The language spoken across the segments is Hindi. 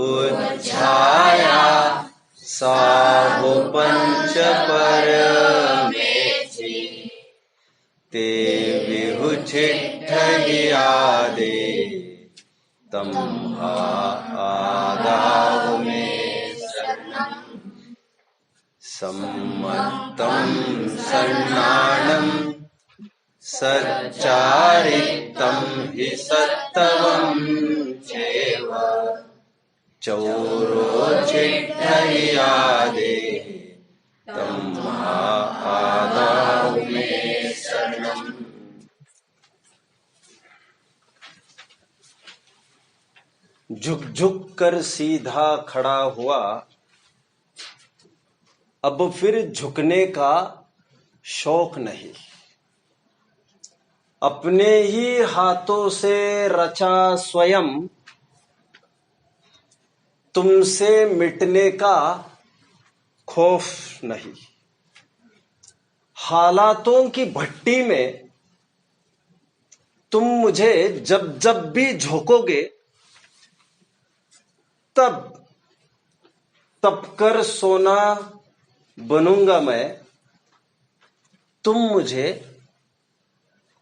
उज्झाया साहु पंच परमेथि ते विहु चिट्ठहियादे तम आदाव में सम्मतम सन्नाणम सच्चारितम हि सत्तवम चैव चौरो चिट्ठहियादे तम आदाव में शरणम। झुक झुक कर सीधा खड़ा हुआ, अब फिर झुकने का शौक नहीं। अपने ही हाथों से रचा स्वयं, तुमसे मिटने का खौफ नहीं। हालातों की भट्टी में तुम मुझे जब जब भी झोंकोगे, तब तपकर सोना बनूंगा मैं। तुम मुझे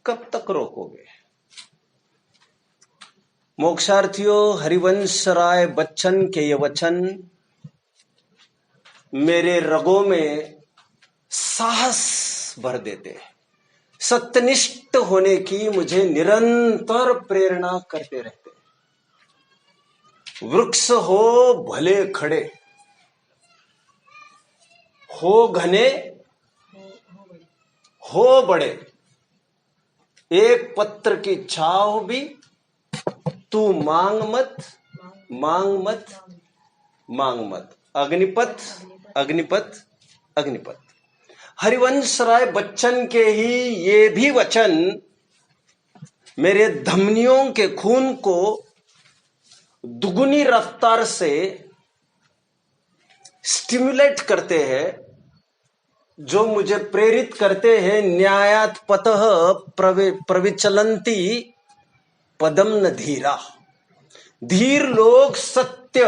कब तक रोकोगे? मोक्षार्थियों, हरिवंश राय बच्चन के ये वचन मेरे रगों में साहस भर देते हैं। सत्यनिष्ठ होने की मुझे निरंतर प्रेरणा करते रहते हैं। वृक्ष हो भले खड़े, हो घने, हो बड़े, एक पत्र की छाव भी तू मांग मत, मांग मत, मांग मत। अग्निपथ, अग्निपथ, अग्निपथ। हरिवंश राय बच्चन के ही ये भी वचन मेरे धमनियों के खून को दुगुनी रफ्तार से स्टिमुलेट करते हैं, जो मुझे प्रेरित करते हैं न्यायात पतः प्रविचलंती पदम न धीरा। धीर लोग सत्य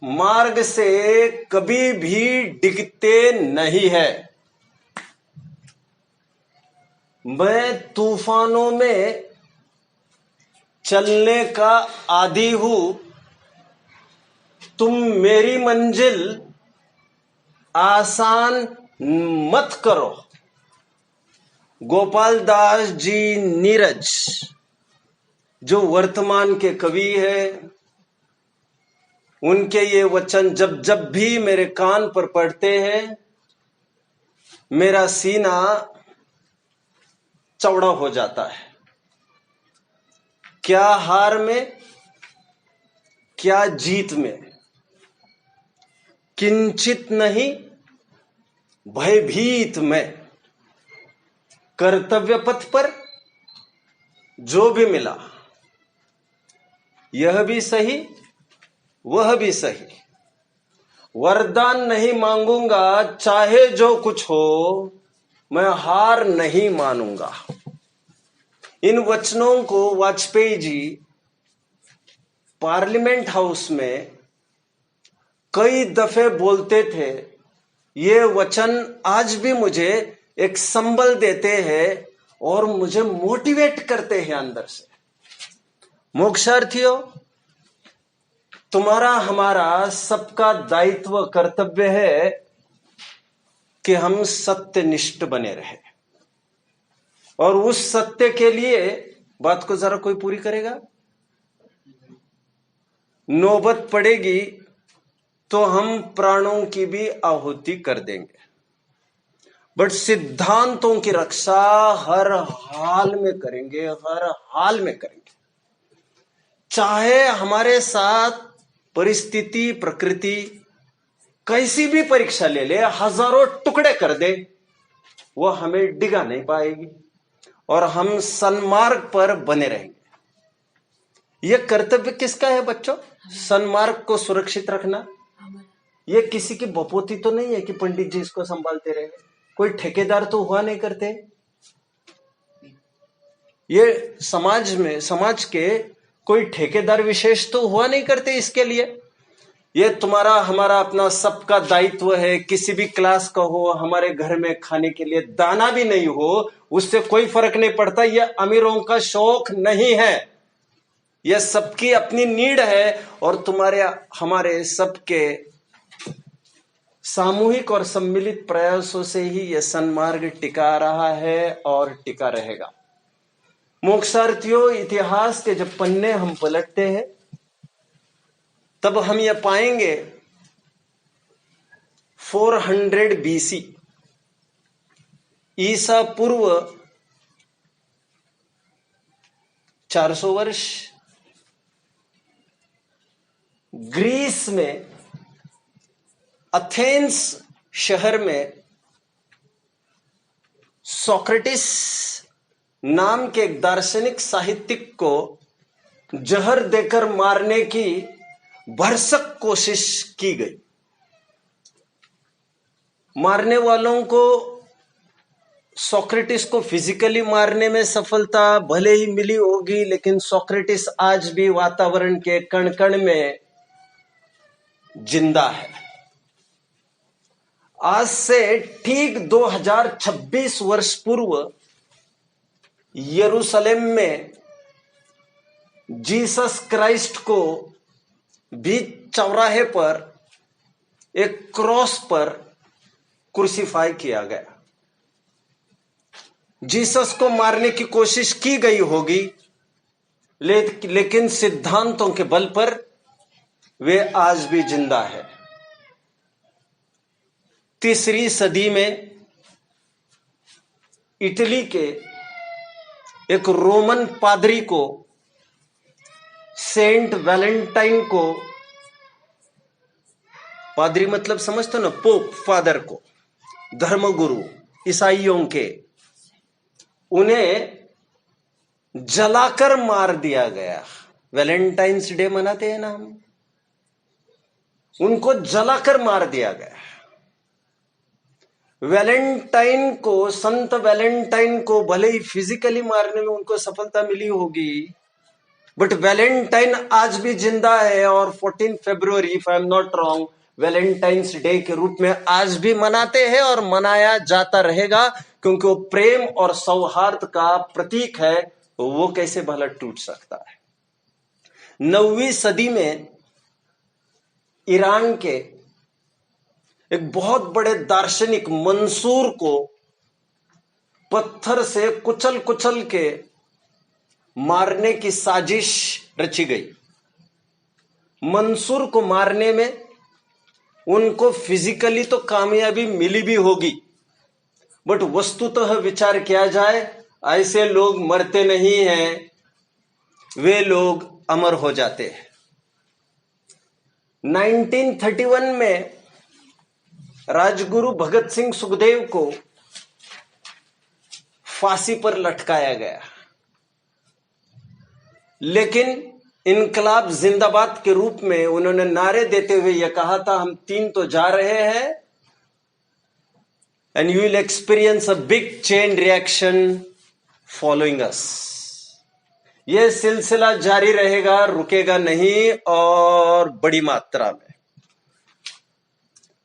मार्ग से कभी भी डिगते नहीं है। मैं तूफानों में चलने का आदी हूं, तुम मेरी मंजिल आसान मत करो। गोपाल दास जी नीरज, जो वर्तमान के कवि है, उनके ये वचन जब जब भी मेरे कान पर पड़ते हैं, मेरा सीना चौड़ा हो जाता है। क्या हार में, क्या जीत में, किंचित नहीं भयभीत में। कर्तव्य पथ पर जो भी मिला, यह भी सही, वह भी सही। वरदान नहीं मांगूंगा, चाहे जो कुछ हो, मैं हार नहीं मानूंगा। इन वचनों को वाजपेयी जी पार्लियामेंट हाउस में कई दफे बोलते थे। ये वचन आज भी मुझे एक संबल देते हैं और मुझे मोटिवेट करते हैं अंदर से। मोक्षार्थियों, तुम्हारा हमारा सबका दायित्व कर्तव्य है कि हम सत्यनिष्ठ बने रहे, और उस सत्य के लिए बात को जरा कोई पूरी करेगा। नौबत पड़ेगी तो हम प्राणों की भी आहुति कर देंगे, बट सिद्धांतों की रक्षा हर हाल में करेंगे, हर हाल में करेंगे। चाहे हमारे साथ परिस्थिति, प्रकृति कैसी भी परीक्षा ले ले, हजारों टुकड़े कर दे, वो हमें डिगा नहीं पाएगी और हम सन्मार्ग पर बने रहेंगे। यह कर्तव्य किसका है बच्चों? सन्मार्ग को सुरक्षित रखना। ये किसी की बपोती तो नहीं है कि पंडित जी इसको संभालते रहे। कोई ठेकेदार तो हुआ नहीं करते। ये समाज में, समाज के कोई ठेकेदार विशेष तो हुआ नहीं करते इसके लिए। ये तुम्हारा हमारा अपना सबका दायित्व है। किसी भी क्लास का हो, हमारे घर में खाने के लिए दाना भी नहीं हो, उससे कोई फर्क नहीं पड़ता। यह अमीरों का शौक नहीं है, यह सबकी अपनी नीड है। और तुम्हारे हमारे सबके सामूहिक और सम्मिलित प्रयासों से ही यह सन्मार्ग टिका रहा है और टिका रहेगा। मोक्षार्थियों, इतिहास के जब पन्ने हम पलटते हैं तब हम यह पाएंगे 400 BC, ईसा पूर्व 400 वर्ष, ग्रीस में एथेंस शहर में सोक्रेटिस नाम के एक दार्शनिक साहित्यिक को जहर देकर मारने की भरसक कोशिश की गई। मारने वालों को, सोक्रेटिस को फिजिकली मारने में सफलता भले ही मिली होगी, लेकिन सोक्रेटिस आज भी वातावरण के कण कण में जिंदा है। आज से ठीक 2026 वर्ष पूर्व यरूशलेम में जीसस क्राइस्ट को बीच चौराहे पर एक क्रॉस पर क्रूसीफाई किया गया। जीसस को मारने की कोशिश की गई होगी, लेकिन सिद्धांतों के बल पर वे आज भी जिंदा है। 3री सदी में इटली के एक रोमन पादरी को, सेंट वैलेंटाइन को, पादरी मतलब समझते हो ना, पोप फादर को, धर्मगुरु ईसाइयों के, उन्हें जलाकर मार दिया गया। वैलेंटाइंस डे मनाते हैं ना हम, उनको जलाकर मार दिया गया। वैलेंटाइन को, संत वैलेंटाइन को भले ही फिजिकली मारने में उनको सफलता मिली होगी, बट वैलेंटाइन आज भी जिंदा है और 14 फरवरी, if I am not wrong, Valentine's day के रूप में आज भी मनाते हैं और मनाया जाता रहेगा, क्योंकि वो प्रेम और सौहार्द का प्रतीक है। वो कैसे भला टूट सकता है। 9वीं सदी में ईरान के एक बहुत बड़े दार्शनिक मंसूर को पत्थर से कुचल कुचल के मारने की साजिश रची गई। मंसूर को मारने में उनको फिजिकली तो कामयाबी मिली भी होगी, बट वस्तुतः विचार किया जाए, ऐसे लोग मरते नहीं हैं, वे लोग अमर हो जाते हैं। 1931 में राजगुरु भगत सिंह सुखदेव को फांसी पर लटकाया गया, लेकिन इनकलाब जिंदाबाद के रूप में उन्होंने नारे देते हुए यह कहा था, हम 3 तो जा रहे हैं, and you will experience a big chain reaction following us. यह सिलसिला जारी रहेगा, रुकेगा नहीं, और बड़ी मात्रा में।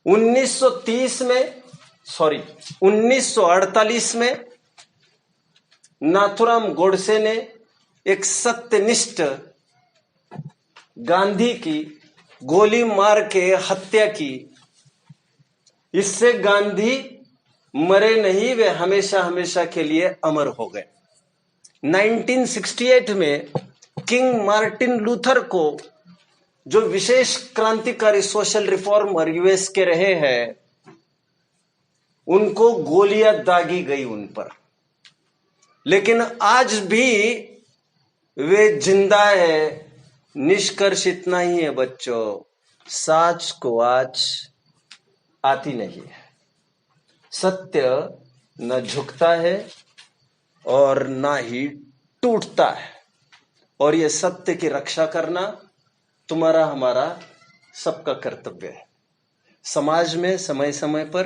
1948 में नाथुराम गोडसे ने एक सत्यनिष्ठ गांधी की गोली मार के हत्या की। इससे गांधी मरे नहीं, वे हमेशा हमेशा के लिए अमर हो गए। 1968 में किंग मार्टिन लूथर को, जो विशेष क्रांतिकारी सोशल रिफॉर्मर यूएस के रहे हैं, उनको गोलियां दागी गई उन पर, लेकिन आज भी वे जिंदा है। निष्कर्ष इतना ही है बच्चों, साच को आज आती नहीं है। सत्य न झुकता है और ना ही टूटता है, और यह सत्य की रक्षा करना तुम्हारा हमारा सबका कर्तव्य है। समाज में समय समय पर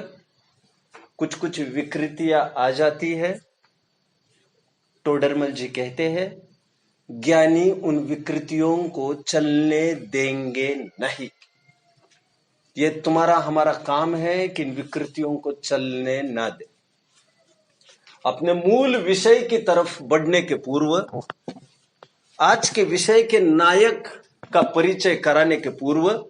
कुछ कुछ विकृतियां आ जाती है। टोडरमल जी कहते हैं, ज्ञानी उन विकृतियों को चलने देंगे नहीं। ये तुम्हारा हमारा काम है कि इन विकृतियों को चलने ना दे। अपने मूल विषय की तरफ बढ़ने के पूर्व, आज के विषय के नायक का परिचय कराने के पूर्व,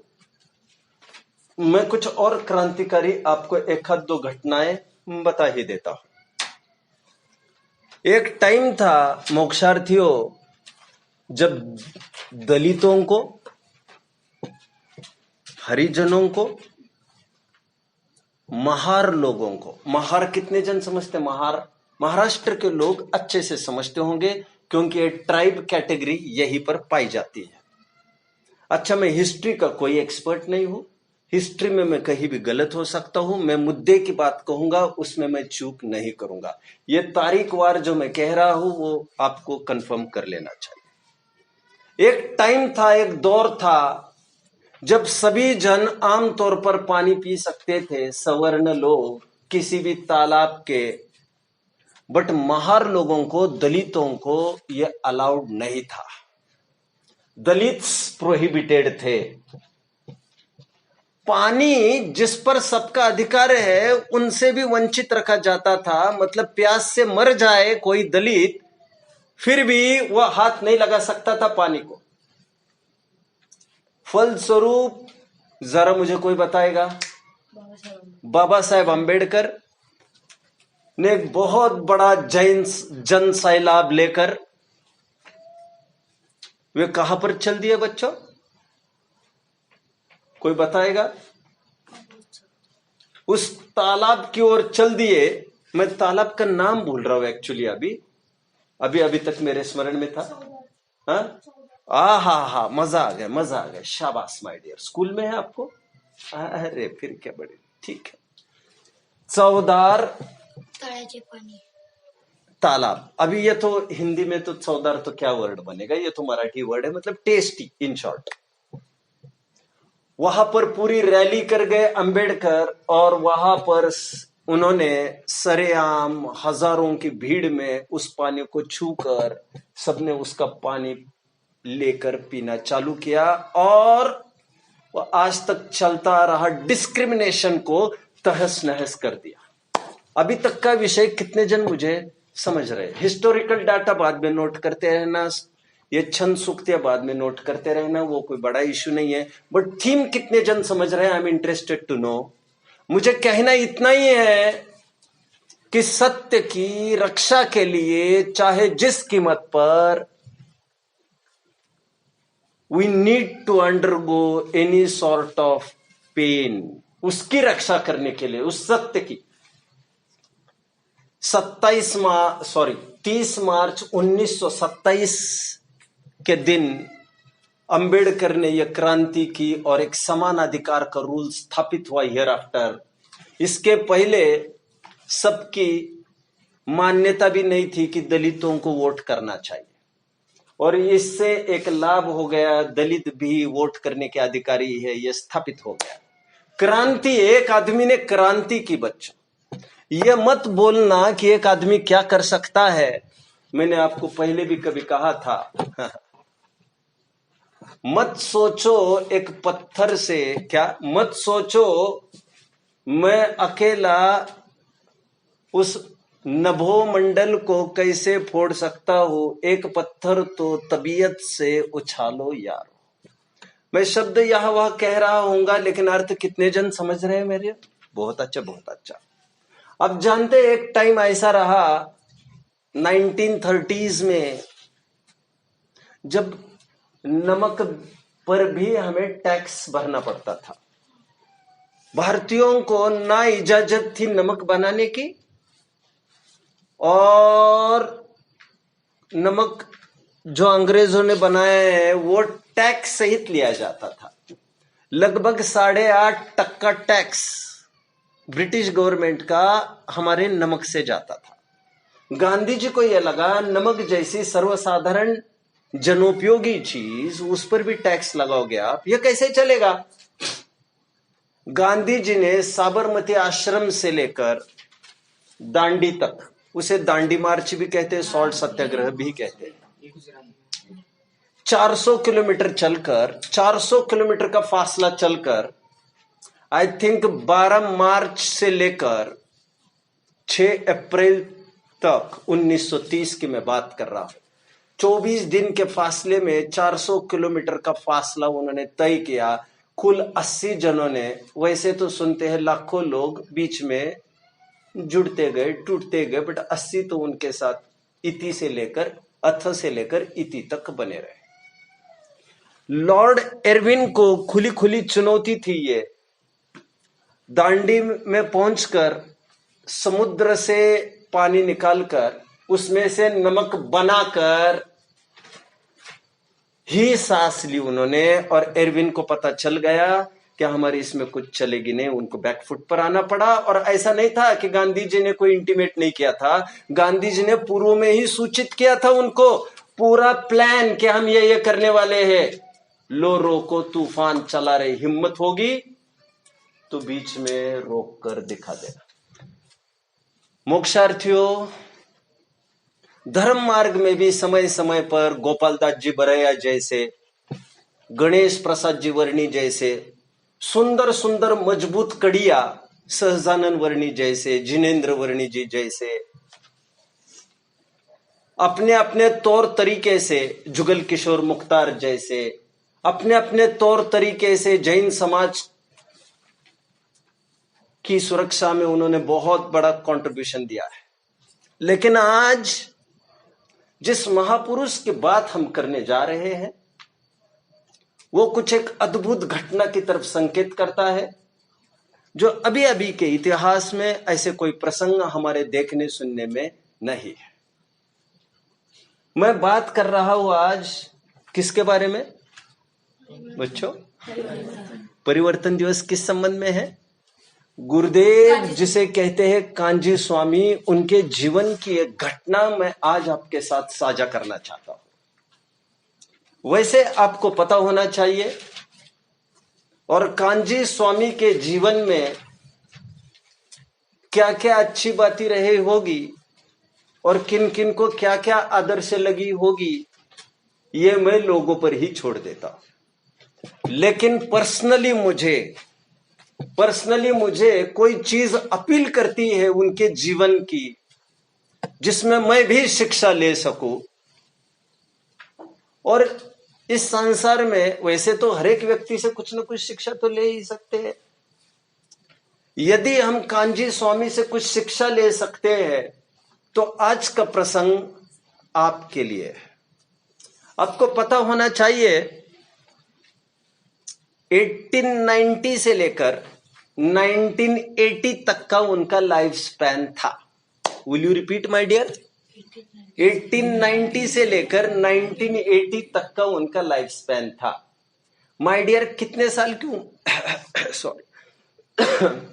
मैं कुछ और क्रांतिकारी आपको एक आध दो घटनाएं बता ही देता हूं। एक टाइम था मोक्षार्थियों, जब दलितों को, हरिजनों को, महार लोगों को, महार कितने जन समझते? महार महाराष्ट्र के लोग अच्छे से समझते होंगे, क्योंकि ये ट्राइब कैटेगरी यहीं पर पाई जाती है। अच्छा, मैं हिस्ट्री का कोई एक्सपर्ट नहीं हूं, हिस्ट्री में मैं कहीं भी गलत हो सकता हूं। मैं मुद्दे की बात कहूंगा, उसमें मैं चूक नहीं करूंगा। ये तारीखवार जो मैं कह रहा हूं वो आपको कंफर्म कर लेना चाहिए। एक टाइम था, एक दौर था, जब सभी जन आमतौर पर पानी पी सकते थे, सवर्ण लोग किसी भी तालाब के, बट महार लोगों को, दलितों को यह अलाउड नहीं था। दलित्स प्रोहिबिटेड थे। पानी जिस पर सबका अधिकार है उनसे भी वंचित रखा जाता था। मतलब प्यास से मर जाए कोई दलित, फिर भी वह हाथ नहीं लगा सकता था पानी को। फलस्वरूप, जरा मुझे कोई बताएगा, बाबा साहेब अंबेडकर ने एक बहुत बड़ा जन सैलाब लेकर वे कहां पर चल दिए बच्चों? कोई बताएगा? उस तालाब की ओर चल दिए। मैं तालाब का नाम भूल रहा हूं एक्चुअली, अभी तक मेरे स्मरण में था। हा, मजा आ गया, मजा आ गया, शाबाश माय डियर। स्कूल में है आपको? अरे फिर क्या बड़े, ठीक है। चौदार तळ्याचे पाणी, तालाब। अभी ये तो हिंदी में तो चौदार तो क्या वर्ड बनेगा, ये तो मराठी वर्ड है, मतलब टेस्टी इन शॉर्ट। वहां पर पूरी रैली कर गए अंबेडकर, और वहां पर उन्होंने सरेआम हजारों की भीड़ में उस पानी को छूकर सबने उसका पानी लेकर पीना चालू किया, और वह आज तक चलता रहा। डिस्क्रिमिनेशन को तहस नहस कर दिया। अभी तक का विषय कितने जन मुझे समझ रहे? हिस्टोरिकल डाटा बाद में नोट करते रहना, ये छंद सूक्तियां बाद में नोट करते रहना, वो कोई बड़ा इश्यू नहीं है। बट थीम कितने जन समझ रहे हैं? I am interested to know. मुझे कहना इतना ही है कि सत्य की रक्षा के लिए चाहे जिस कीमत पर, we need to undergo any sort of pain, उसकी रक्षा करने के लिए, उस सत्य की। 30 मार्च 1927 के दिन अंबेडकर ने यह क्रांति की और एक समान अधिकार का रूल स्थापित हुआ हियर आफ्टर। इसके पहले सबकी मान्यता भी नहीं थी कि दलितों को वोट करना चाहिए, और इससे एक लाभ हो गया, दलित भी वोट करने के अधिकारी है, यह स्थापित हो गया। क्रांति, एक आदमी ने क्रांति की बच्चों। यह मत बोलना कि एक आदमी क्या कर सकता है। मैंने आपको पहले भी कभी कहा था, मत सोचो एक पत्थर से, क्या मत सोचो मैं अकेला उस नभोमंडल को कैसे फोड़ सकता हूं, एक पत्थर तो तबीयत से उछालो यार। मैं शब्द यह वह कह रहा हूंगा, लेकिन अर्थ कितने जन समझ रहे हैं मेरे? बहुत अच्छा, बहुत अच्छा। अब जानते, एक टाइम ऐसा रहा 1930s में, जब नमक पर भी हमें टैक्स भरना पड़ता था। भारतीयों को ना इजाजत थी नमक बनाने की, और नमक जो अंग्रेजों ने बनाया है वो टैक्स सहित लिया जाता था। लगभग 8.5% टैक्स ब्रिटिश गवर्नमेंट का हमारे नमक से जाता था। गांधी जी को यह लगा नमक जैसी सर्वसाधारण जनोपयोगी चीज, उस पर भी टैक्स लगाओगे आप, यह कैसे चलेगा? गांधी जी ने साबरमती आश्रम से लेकर दांडी तक, उसे दांडी मार्च भी कहते हैं, सॉल्ट सत्याग्रह भी कहते हैं, 400 किलोमीटर चलकर, 400 किलोमीटर का फासला चलकर आई थिंक 12 मार्च से लेकर 6 अप्रैल तक 1930 की मैं बात कर रहा हूं। 24 दिन के फासले में 400 किलोमीटर का फासला उन्होंने तय किया। कुल 80 जनों ने, वैसे तो सुनते हैं लाखों लोग बीच में जुड़ते गए, टूटते गए, बट 80 तो उनके साथ इति से लेकर, अथ से लेकर इति तक बने रहे। लॉर्ड एरविन को खुली खुली चुनौती थी ये। दांडी में पहुंचकर समुद्र से पानी निकालकर उसमें से नमक बनाकर ही सांस ली उन्होंने। और एरविन को पता चल गया कि हमारी इसमें कुछ चलेगी नहीं, उनको बैकफुट पर आना पड़ा। और ऐसा नहीं था कि गांधी जी ने कोई इंटीमेट नहीं किया था, गांधी जी ने पूर्व में ही सूचित किया था उनको पूरा प्लान कि हम ये करने वाले हैं। लो रोको तूफान चला रही, हिम्मत होगी तो बीच में रोक कर दिखा देना। मोक्षार्थियों, धर्म मार्ग में भी समय समय पर गोपाल दास जी बरैया जैसे, गणेश प्रसाद जी वर्णी जैसे सुंदर सुंदर मजबूत कड़िया, सहजानंद वर्णी जैसे, जिनेन्द्र वर्णी जी जैसे, अपने अपने तौर तरीके से, जुगल किशोर मुख्तार जैसे, अपने अपने तौर तरीके से जैन समाज की सुरक्षा में उन्होंने बहुत बड़ा कंट्रीब्यूशन दिया है। लेकिन आज जिस महापुरुष की बात हम करने जा रहे हैं वो कुछ एक अद्भुत घटना की तरफ संकेत करता है, जो अभी अभी के इतिहास में ऐसे कोई प्रसंग हमारे देखने सुनने में नहीं है। मैं बात कर रहा हूं आज किसके बारे में बच्चों? परिवर्तन दिवस किस संबंध में है? गुरुदेव जिसे कहते हैं कांजी स्वामी, उनके जीवन की एक घटना मैं आज आपके साथ साझा करना चाहता हूं। वैसे आपको पता होना चाहिए और कांजी स्वामी के जीवन में क्या क्या अच्छी बातें रही होगी और किन किन को क्या क्या आदर्श लगी होगी, ये मैं लोगों पर ही छोड़ देता हूं। लेकिन पर्सनली मुझे कोई चीज अपील करती है उनके जीवन की, जिसमें मैं भी शिक्षा ले सकूं। और इस संसार में वैसे तो हर एक व्यक्ति से कुछ न कुछ शिक्षा तो ले ही सकते हैं। यदि हम कांजी स्वामी से कुछ शिक्षा ले सकते हैं तो आज का प्रसंग आपके लिए है। आपको पता होना चाहिए 1890 से लेकर 1980 तक का उनका लाइफ स्पैन था। Will you repeat my dear? 1890 से लेकर 1980 तक का उनका लाइफ स्पैन था। माय डियर, कितने साल क्यों सॉरी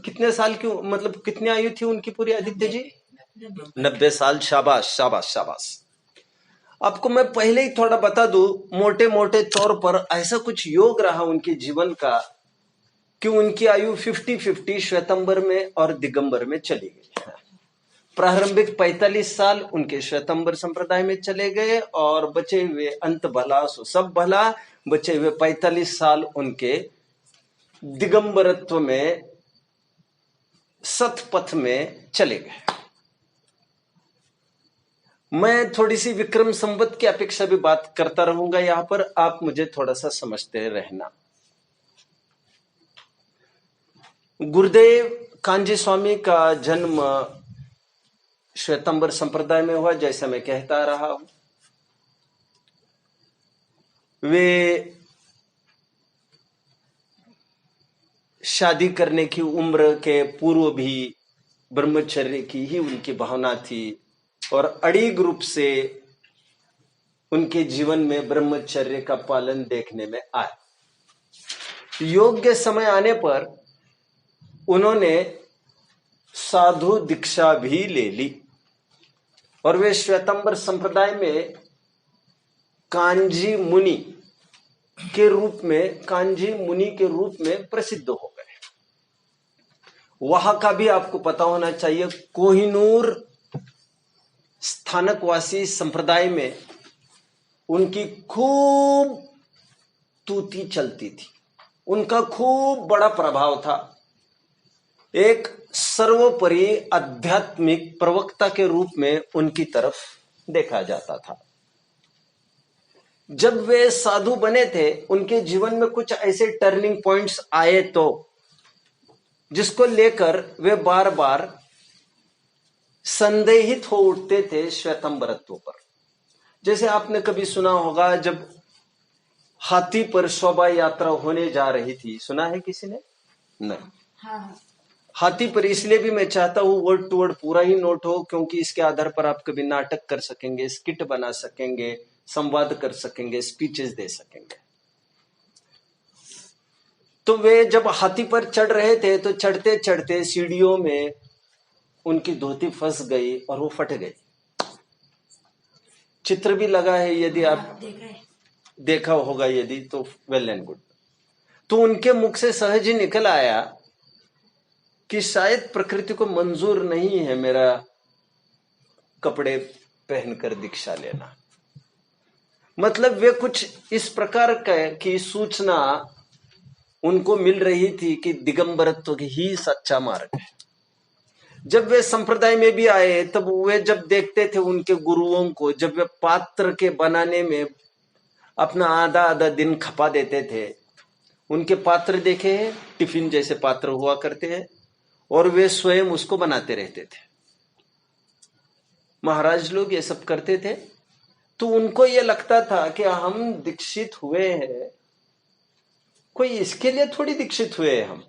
कितने साल क्यों, मतलब कितनी आयु थी उनकी पूरी आदित्य जी? 90 साल। शाबाश शाबाश शाबाश। आपको मैं पहले ही थोड़ा बता दूं, मोटे मोटे तौर पर ऐसा कुछ योग रहा उनके जीवन का कि उनकी आयु 50-50 श्वेतंबर में और दिगंबर में चली गई। प्रारंभिक 45 साल उनके श्वेतंबर संप्रदाय में चले गए और बचे हुए, अंत भला सो सब भला, बचे हुए 45 साल उनके दिगंबरत्व में, सतपथ में चले गए। मैं थोड़ी सी विक्रम संवत की अपेक्षा भी बात करता रहूंगा यहां पर, आप मुझे थोड़ा सा समझते रहना। गुरुदेव कांजी स्वामी का जन्म श्वेतंबर संप्रदाय में हुआ, जैसा मैं कहता रहा हूं। वे शादी करने की उम्र के पूर्व भी ब्रह्मचर्य की ही उनकी भावना थी और अड़िग रूप से उनके जीवन में ब्रह्मचर्य का पालन देखने में आया। योग्य समय आने पर उन्होंने साधु दीक्षा भी ले ली और वे श्वेतंबर संप्रदाय में कांजी मुनि के रूप में प्रसिद्ध हो गए। वहां का भी आपको पता होना चाहिए, कोहिनूर स्थानकवासी संप्रदाय में उनकी खूब तूती चलती थी, उनका खूब बड़ा प्रभाव था। एक सर्वोपरि आध्यात्मिक प्रवक्ता के रूप में उनकी तरफ देखा जाता था। जब वे साधु बने थे, उनके जीवन में कुछ ऐसे टर्निंग पॉइंट्स आए तो जिसको लेकर वे बार बार संदेहित हो उठते थे श्वेतंबरत्व पर। जैसे आपने कभी सुना होगा, जब हाथी पर शोभा यात्रा होने जा रही थी, सुना है किसी ने? नहीं। हाँ। हाथी पर इसलिए भी मैं चाहता हूं वर्ड टू वर्ड पूरा ही नोट हो, क्योंकि इसके आधार पर आप कभी नाटक कर सकेंगे, स्किट बना सकेंगे, संवाद कर सकेंगे, स्पीचेस दे सकेंगे। तो वे जब हाथी पर चढ़ रहे थे तो चढ़ते चढ़ते सीढ़ियों में उनकी धोती फंस गई और वो फट गई। चित्र भी लगा है, यदि आप देखा होगा यदि, तो वेल एंड गुड। तो उनके मुख से सहज ही निकल आया कि शायद प्रकृति को मंजूर नहीं है मेरा कपड़े पहनकर दीक्षा लेना। मतलब वे कुछ इस प्रकार की सूचना उनको मिल रही थी कि दिगंबरत्व ही सच्चा मार्ग है। जब वे संप्रदाय में भी आए, तब वे जब देखते थे उनके गुरुओं को, जब वे पात्र के बनाने में अपना आधा आधा दिन खपा देते थे। उनके पात्र देखे हैं, टिफिन जैसे पात्र हुआ करते हैं, और वे स्वयं उसको बनाते रहते थे। महाराज लोग ये सब करते थे। तो उनको ये लगता था कि हम दीक्षित हुए हैं, कोई इसके लिए थोड़ी दीक्षित हुए हैं,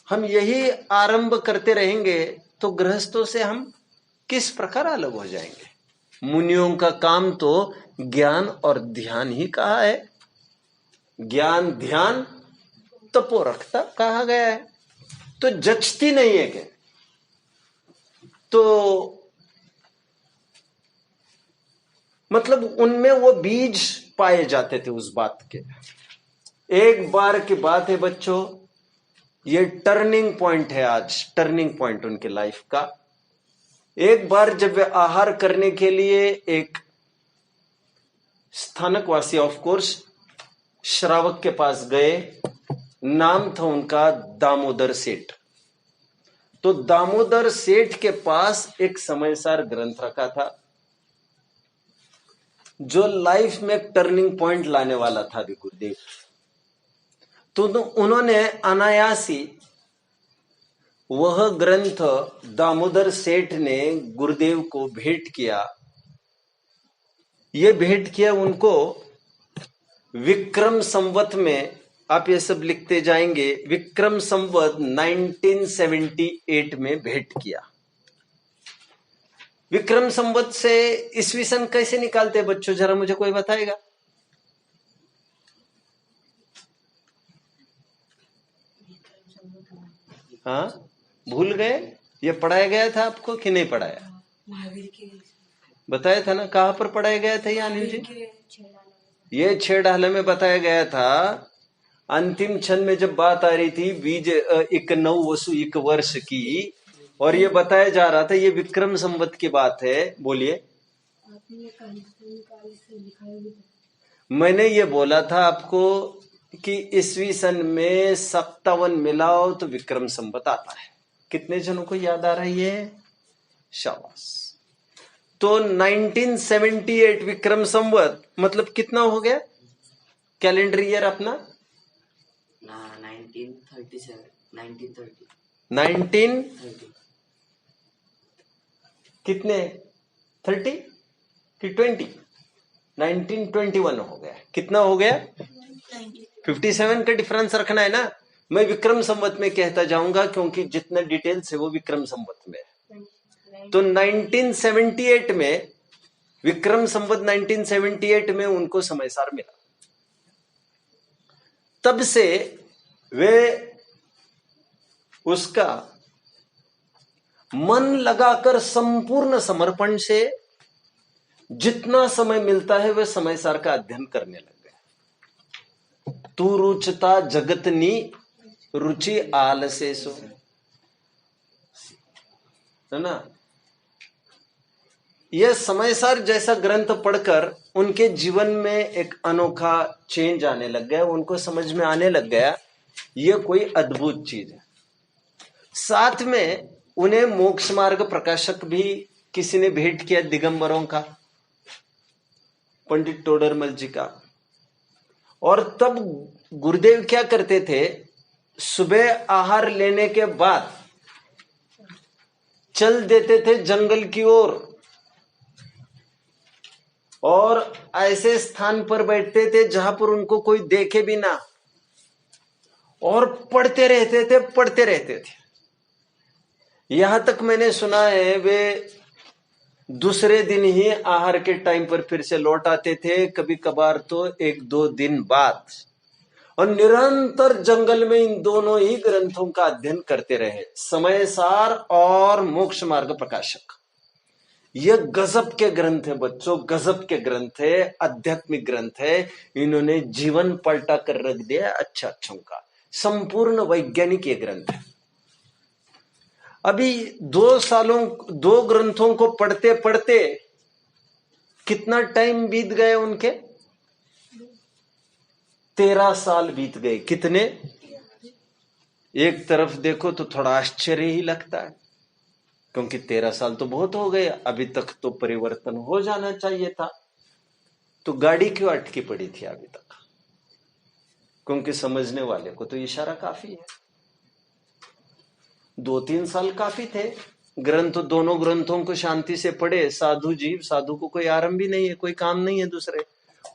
हम यही आरंभ करते रहेंगे तो गृहस्थों से हम किस प्रकार अलग हो जाएंगे। मुनियों का काम तो ज्ञान और ध्यान ही कहा है, ज्ञान ध्यान तपो रखता कहा गया है। तो जचती नहीं है क्या? तो मतलब उनमें वो बीज पाए जाते थे उस बात के। एक बार की बात है बच्चों, ये टर्निंग पॉइंट है, आज टर्निंग पॉइंट उनके लाइफ का। एक बार जब वे आहार करने के लिए एक स्थानकवासी, ऑफ कोर्स श्रावक के पास गए, नाम था उनका दामोदर सेठ। तो दामोदर सेठ के पास एक समयसार ग्रंथ रखा था जो लाइफ में एक टर्निंग पॉइंट लाने वाला था भी गुरुदेव। तो उन्होंने अनायासी वह ग्रंथ दामोदर सेठ ने गुरुदेव को भेंट किया। ये भेंट किया उनको विक्रम संवत में, आप ये सब लिखते जाएंगे, विक्रम संवत 1978 में भेंट किया। विक्रम संवत से ईस्वी सन कैसे निकालते हैं बच्चों, जरा मुझे कोई बताएगा? हाँ, भूल गए? ये पढ़ाया गया था आपको कि नहीं पढ़ाया? महावीर के बताया था ना, कहाँ पर पढ़ाया गया था ये अनिल जी? ये छेड़ाले में बताया गया था। अंतिम क्षण में जब बात आ रही थी बीज एक नौ वसु एक वर्ष की, और ये बताया जा रहा था ये विक्रम संवत की बात है। बोलिए। मैंने ये बोला था आपको कि ईस्वी सन में 57 मिलाओ तो विक्रम संवत आता है। कितने जनों को याद आ रही है? शाबाश। तो 1978 विक्रम संवत मतलब कितना हो गया कैलेंडर ईयर अपना? 1930 कितने 30 कि 20? 1921 हो गया। कितना हो गया? 57 का डिफरेंस रखना है ना। मैं विक्रम संवत में कहता जाऊंगा क्योंकि जितना डिटेल्स है वो विक्रम संवत में है। तो 1978 में, विक्रम संवत 1978 में उनको समयसार मिला। तब से वे उसका मन लगाकर संपूर्ण समर्पण से जितना समय मिलता है वे समयसार का अध्ययन करने लग गए। तू रुचता जगतनी रुचि आलसे सो, है ना। यह समयसार जैसा ग्रंथ पढ़कर उनके जीवन में एक अनोखा चेंज आने लग गया। उनको समझ में आने लग गया यह कोई अद्भुत चीज है। साथ में उन्हें मोक्ष मार्ग प्रकाशक भी किसी ने भेंट किया, दिगंबरों का, पंडित टोडरमल जी का। और तब गुरुदेव क्या करते थे, सुबह आहार लेने के बाद चल देते थे जंगल की ओर और ऐसे स्थान पर बैठते थे जहां पर उनको कोई देखे भी ना, और पढ़ते रहते थे। यहां तक मैंने सुना है वे दूसरे दिन ही आहार के टाइम पर फिर से लौट आते थे, कभी कभार तो 1-2 दिन बाद, और निरंतर जंगल में इन दोनों ही ग्रंथों का अध्ययन करते रहे, समय सार और मोक्ष मार्ग प्रकाशक। यह गजब के ग्रंथ है बच्चों, गजब के ग्रंथ है, आध्यात्मिक ग्रंथ है। इन्होंने जीवन पलटा कर रख दिया अच्छा अच्छों का, संपूर्ण वैज्ञानिक ये ग्रंथ है। अभी 2 ग्रंथों को पढ़ते पढ़ते कितना टाइम बीत गए उनके, 13 साल बीत गए। कितने? एक तरफ देखो तो थोड़ा आश्चर्य ही लगता है, क्योंकि 13 साल तो बहुत हो गए, अभी तक तो परिवर्तन हो जाना चाहिए था। तो गाड़ी क्यों अटकी पड़ी थी अभी तक? क्योंकि समझने वाले को तो इशारा काफी है। 2-3 साल काफी थे। ग्रंथ, दोनों ग्रंथों को शांति से पढ़े। साधु जीव, साधु को कोई आराम भी नहीं है, कोई काम नहीं है दूसरे,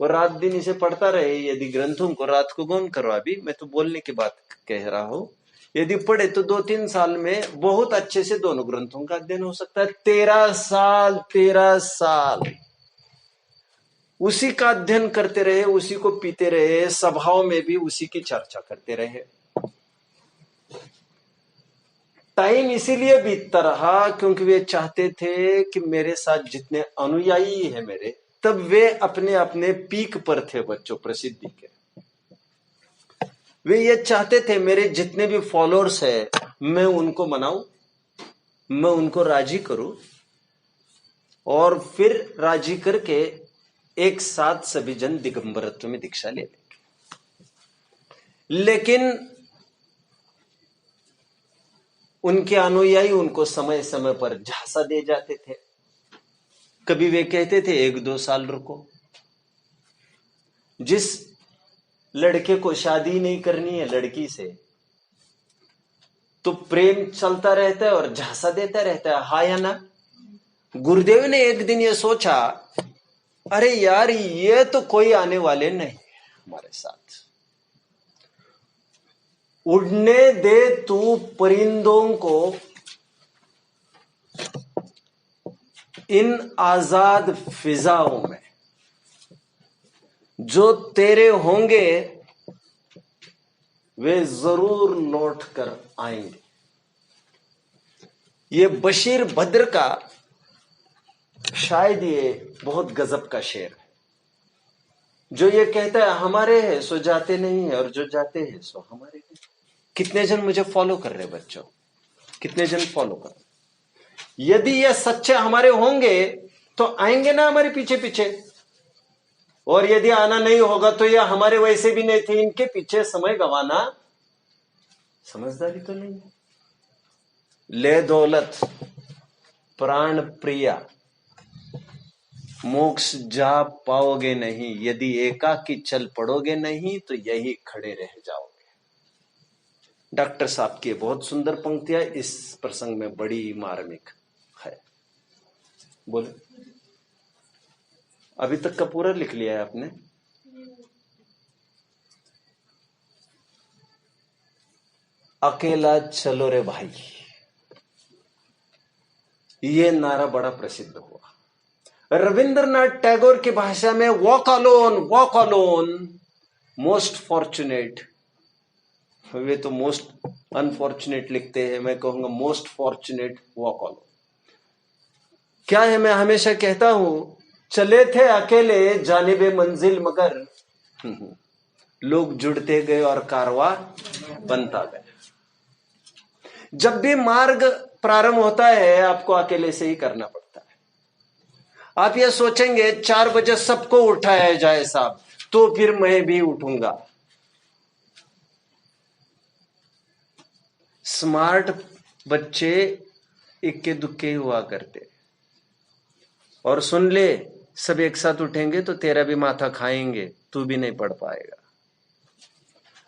वो रात दिन इसे पढ़ता रहे। यदि ग्रंथों को रात को गौन करो, अभी मैं तो बोलने की बात कह रहा हूं, यदि पढ़े तो 2-3 साल में बहुत अच्छे से दोनों ग्रंथों का अध्ययन हो सकता है। 13 साल उसी का अध्ययन करते रहे, उसी को पीते रहे, सभाओं में भी उसी की चर्चा करते रहे। टाइम इसीलिए बीतता रहा क्योंकि वे चाहते थे कि मेरे साथ जितने अनुयायी है मेरे, तब वे अपने अपने पीक पर थे बच्चों, प्रसिद्धि के। वे ये चाहते थे मेरे जितने भी फॉलोअर्स है मैं उनको मनाऊं, मैं उनको राजी करूं, और फिर राजी करके एक साथ सभी जन दिगंबरत्व में दीक्षा ले लेंगे। लेकिन उनके अनुयायी उनको समय समय पर झांसा दे जाते थे। कभी वे कहते थे 1-2 साल रुको, जिस लड़के को शादी नहीं करनी है लड़की से, तो प्रेम चलता रहता है और झांसा देता रहता है, हा या ना? गुरुदेव ने एक दिन ये सोचा, अरे यार ये तो कोई आने वाले नहीं हमारे साथ, उड़ने दे तू परिंदों को इन आजाद फिजाओं में, जो तेरे होंगे वे जरूर लौट कर आएंगे। ये बशीर भद्र का शायद ये बहुत गजब का शेर है, जो ये कहता है हमारे हैं सो जाते नहीं है, और जो जाते हैं सो हमारे हैं। कितने जन मुझे फॉलो कर रहे बच्चों? कितने जन फॉलो कर रहे? यदि ये सच्चे हमारे होंगे तो आएंगे ना हमारे पीछे पीछे, और यदि आना नहीं होगा तो ये हमारे वैसे भी नहीं थे, इनके पीछे समय गंवाना समझदारी तो नहीं है। ले दौलत प्राण प्रिया मोक्ष जा पाओगे नहीं, यदि एकाकी चल पड़ोगे नहीं तो यही खड़े रह जाओगे। डॉक्टर साहब की बहुत सुंदर पंक्तियां इस प्रसंग में बड़ी मार्मिक है। बोले, अभी तक का पूरा लिख लिया है आपने? अकेला चलो रे भाई, ये नारा बड़ा प्रसिद्ध हुआ। रविंद्रनाथ टैगोर की भाषा में वॉक अलोन मोस्ट फॉर्चुनेट, वे तो मोस्ट अनफॉर्चुनेट लिखते हैं, मैं कहूंगा मोस्ट फॉर्चुनेट वॉक अलोन। क्या है, मैं हमेशा कहता हूं, चले थे अकेले जानिबे मंजिल मगर लोग जुड़ते गए और कारवां बनता गया। जब भी मार्ग प्रारंभ होता है आपको अकेले से ही करना पड़ता है। आप ये सोचेंगे 4 बजे सबको उठाया जाए साहब, तो फिर मैं भी उठूंगा। स्मार्ट बच्चे इक्के दुक्के हुआ करते। और सुन ले, सब एक साथ उठेंगे तो तेरा भी माथा खाएंगे, तू भी नहीं पढ़ पाएगा।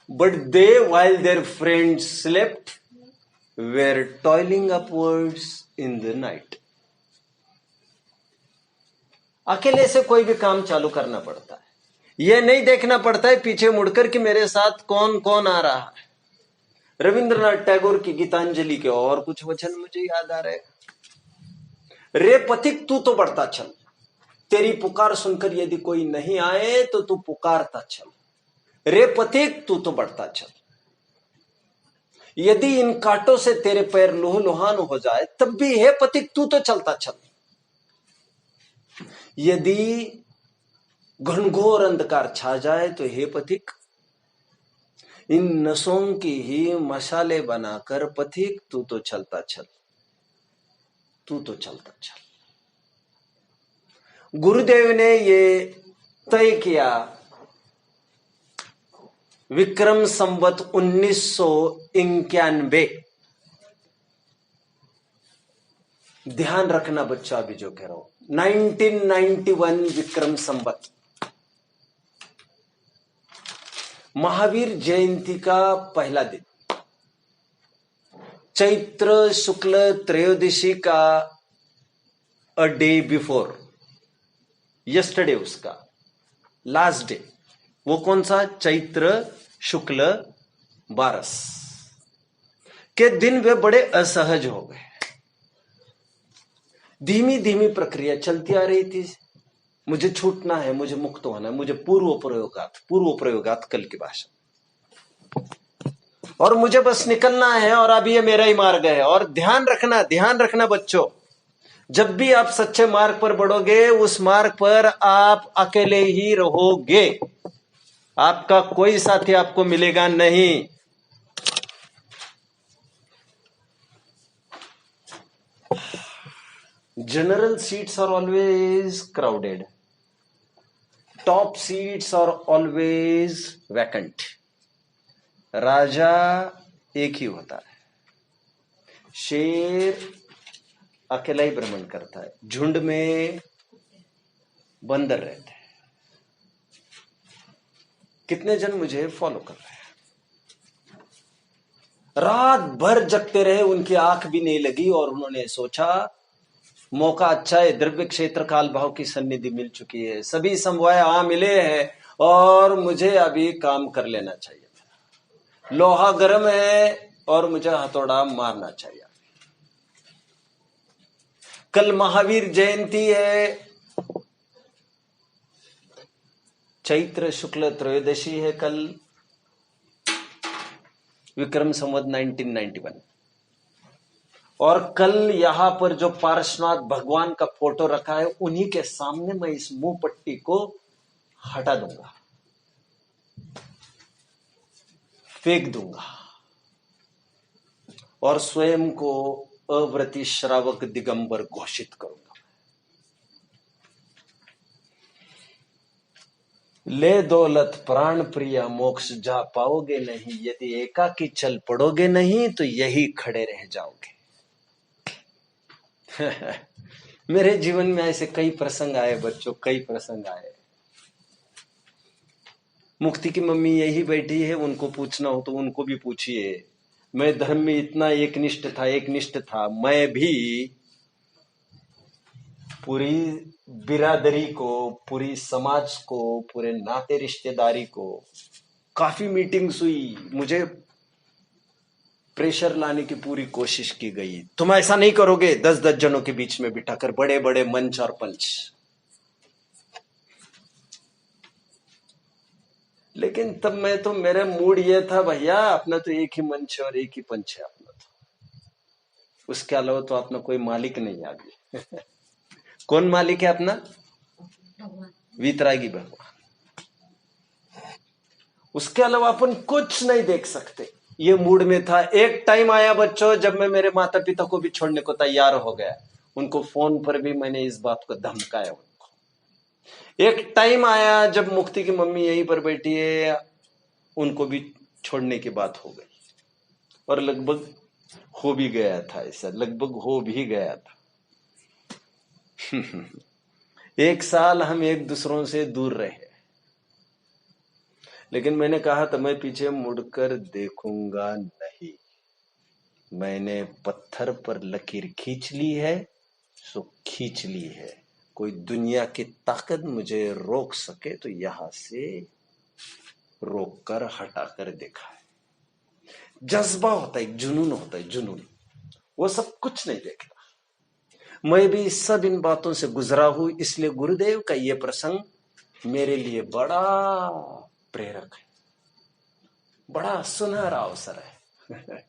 But they while their friends slept were toiling upwards in the night। अकेले से कोई भी काम चालू करना पड़ता है, यह नहीं देखना पड़ता है पीछे मुड़कर कि मेरे साथ कौन कौन आ रहा है। रविंद्रनाथ टैगोर की गीतांजलि के और कुछ वचन मुझे याद आ रहे। रे पथिक तू तो बढ़ता चल, तेरी पुकार सुनकर यदि कोई नहीं आए तो तू पुकारता चल। रे पथिक तू तो बढ़ता चल, यदि इन कांटों से तेरे पैर लुहान हो जाए तब भी हे पथिक तू तो चलता चल। यदि घनघोर अंधकार छा जाए तो हे पथिक इन नसों की ही मशाले बनाकर पथिक तू तो चलता चल, तू तो चलता चल। गुरुदेव ने ये तय किया विक्रम संवत 1991। ध्यान रखना बच्चा, अभी जो कह रहा हूं 1991 विक्रम संवत, महावीर जयंती का पहला दिन, चैत्र शुक्ल त्रयोदशी का अ डे बिफोर, यस्टरडे उसका लास्ट डे। वो कौन सा? चैत्र शुक्ल 12 के दिन वे बड़े असहज हो गए। धीमी धीमी प्रक्रिया चलती आ रही थी। मुझे छूटना है, मुझे मुक्त होना है, मुझे पूर्व प्रयोगात कल की भाषा, और मुझे बस निकलना है और अब ये मेरा ही मार्ग है। और ध्यान रखना बच्चों, जब भी आप सच्चे मार्ग पर बढ़ोगे उस मार्ग पर आप अकेले ही रहोगे, आपका कोई साथी आपको मिलेगा नहीं। General seats are always crowded, top seats are always vacant. राजा एक ही होता है, शेर अकेला ही भ्रमण करता है, झुंड में बंदर रहते हैं। कितने जन मुझे फॉलो कर रहे हैं? रात भर जगते रहे, उनकी आंख भी नहीं लगी और उन्होंने सोचा मौका अच्छा है, द्रव्य क्षेत्र काल भाव की सन्निधि मिल चुकी है, सभी समवाय मिले हैं और मुझे अभी काम कर लेना चाहिए। लोहा गर्म है और मुझे हथौड़ा मारना चाहिए। कल महावीर जयंती है, चैत्र शुक्ल त्रयोदशी है कल, विक्रम संवत 1991। और कल यहां पर जो पार्श्वनाथ भगवान का फोटो रखा है उन्हीं के सामने मैं इस मुंह पट्टी को हटा दूंगा, फेंक दूंगा और स्वयं को अव्रति श्रावक दिगंबर घोषित करूंगा। ले दौलत प्राण प्रिया मोक्ष जा पाओगे नहीं, यदि एकाकी चल पड़ोगे नहीं तो यही खड़े रह जाओगे। मेरे जीवन में ऐसे कई प्रसंग आए बच्चों, कई प्रसंग आए। मुक्ति की मम्मी यही बैठी है, उनको पूछना हो तो उनको भी पूछिए। मैं धर्म में इतना एकनिष्ठ था, मैं भी पूरी बिरादरी को, पूरी समाज को, पूरे नाते रिश्तेदारी को, काफी मीटिंग्स हुई, मुझे प्रेशर लाने की पूरी कोशिश की गई, तुम ऐसा नहीं करोगे 10-10 जनों के बीच में बिठाकर, बड़े बड़े मंच और पंच। लेकिन तब मैं तो, मेरा मूड ये था भैया अपना तो एक ही मंच है और एक ही पंच है अपना, तो उसके अलावा तो अपना कोई मालिक नहीं आगे। कौन मालिक है अपना? वीतरागी भगवान। उसके अलावा अपन कुछ नहीं देख सकते। ये मूड में था। एक टाइम आया बच्चों जब मैं मेरे माता पिता को भी छोड़ने को तैयार हो गया, उनको फोन पर भी मैंने इस बात को धमकाया उनको। एक टाइम आया जब मुक्ति की मम्मी यहीं पर बैठी है, उनको भी छोड़ने की बात हो गई और लगभग हो भी गया था, ऐसा लगभग हो भी गया था। 1 साल हम एक दूसरों से दूर रहे, लेकिन मैंने कहा था मैं पीछे मुड़कर देखूंगा नहीं। मैंने पत्थर पर लकीर खींच ली है, सो खींच ली है। कोई दुनिया की ताकत मुझे रोक सके तो यहां से रोक कर हटा कर देखा है। जज्बा होता है, एक जुनून होता है, जुनून। वो सब कुछ नहीं देखता। मैं भी सब इन बातों से गुजरा हूं, इसलिए गुरुदेव का ये प्रसंग मेरे लिए बड़ा प्रेरक है, बड़ा सुनहरा अवसर है।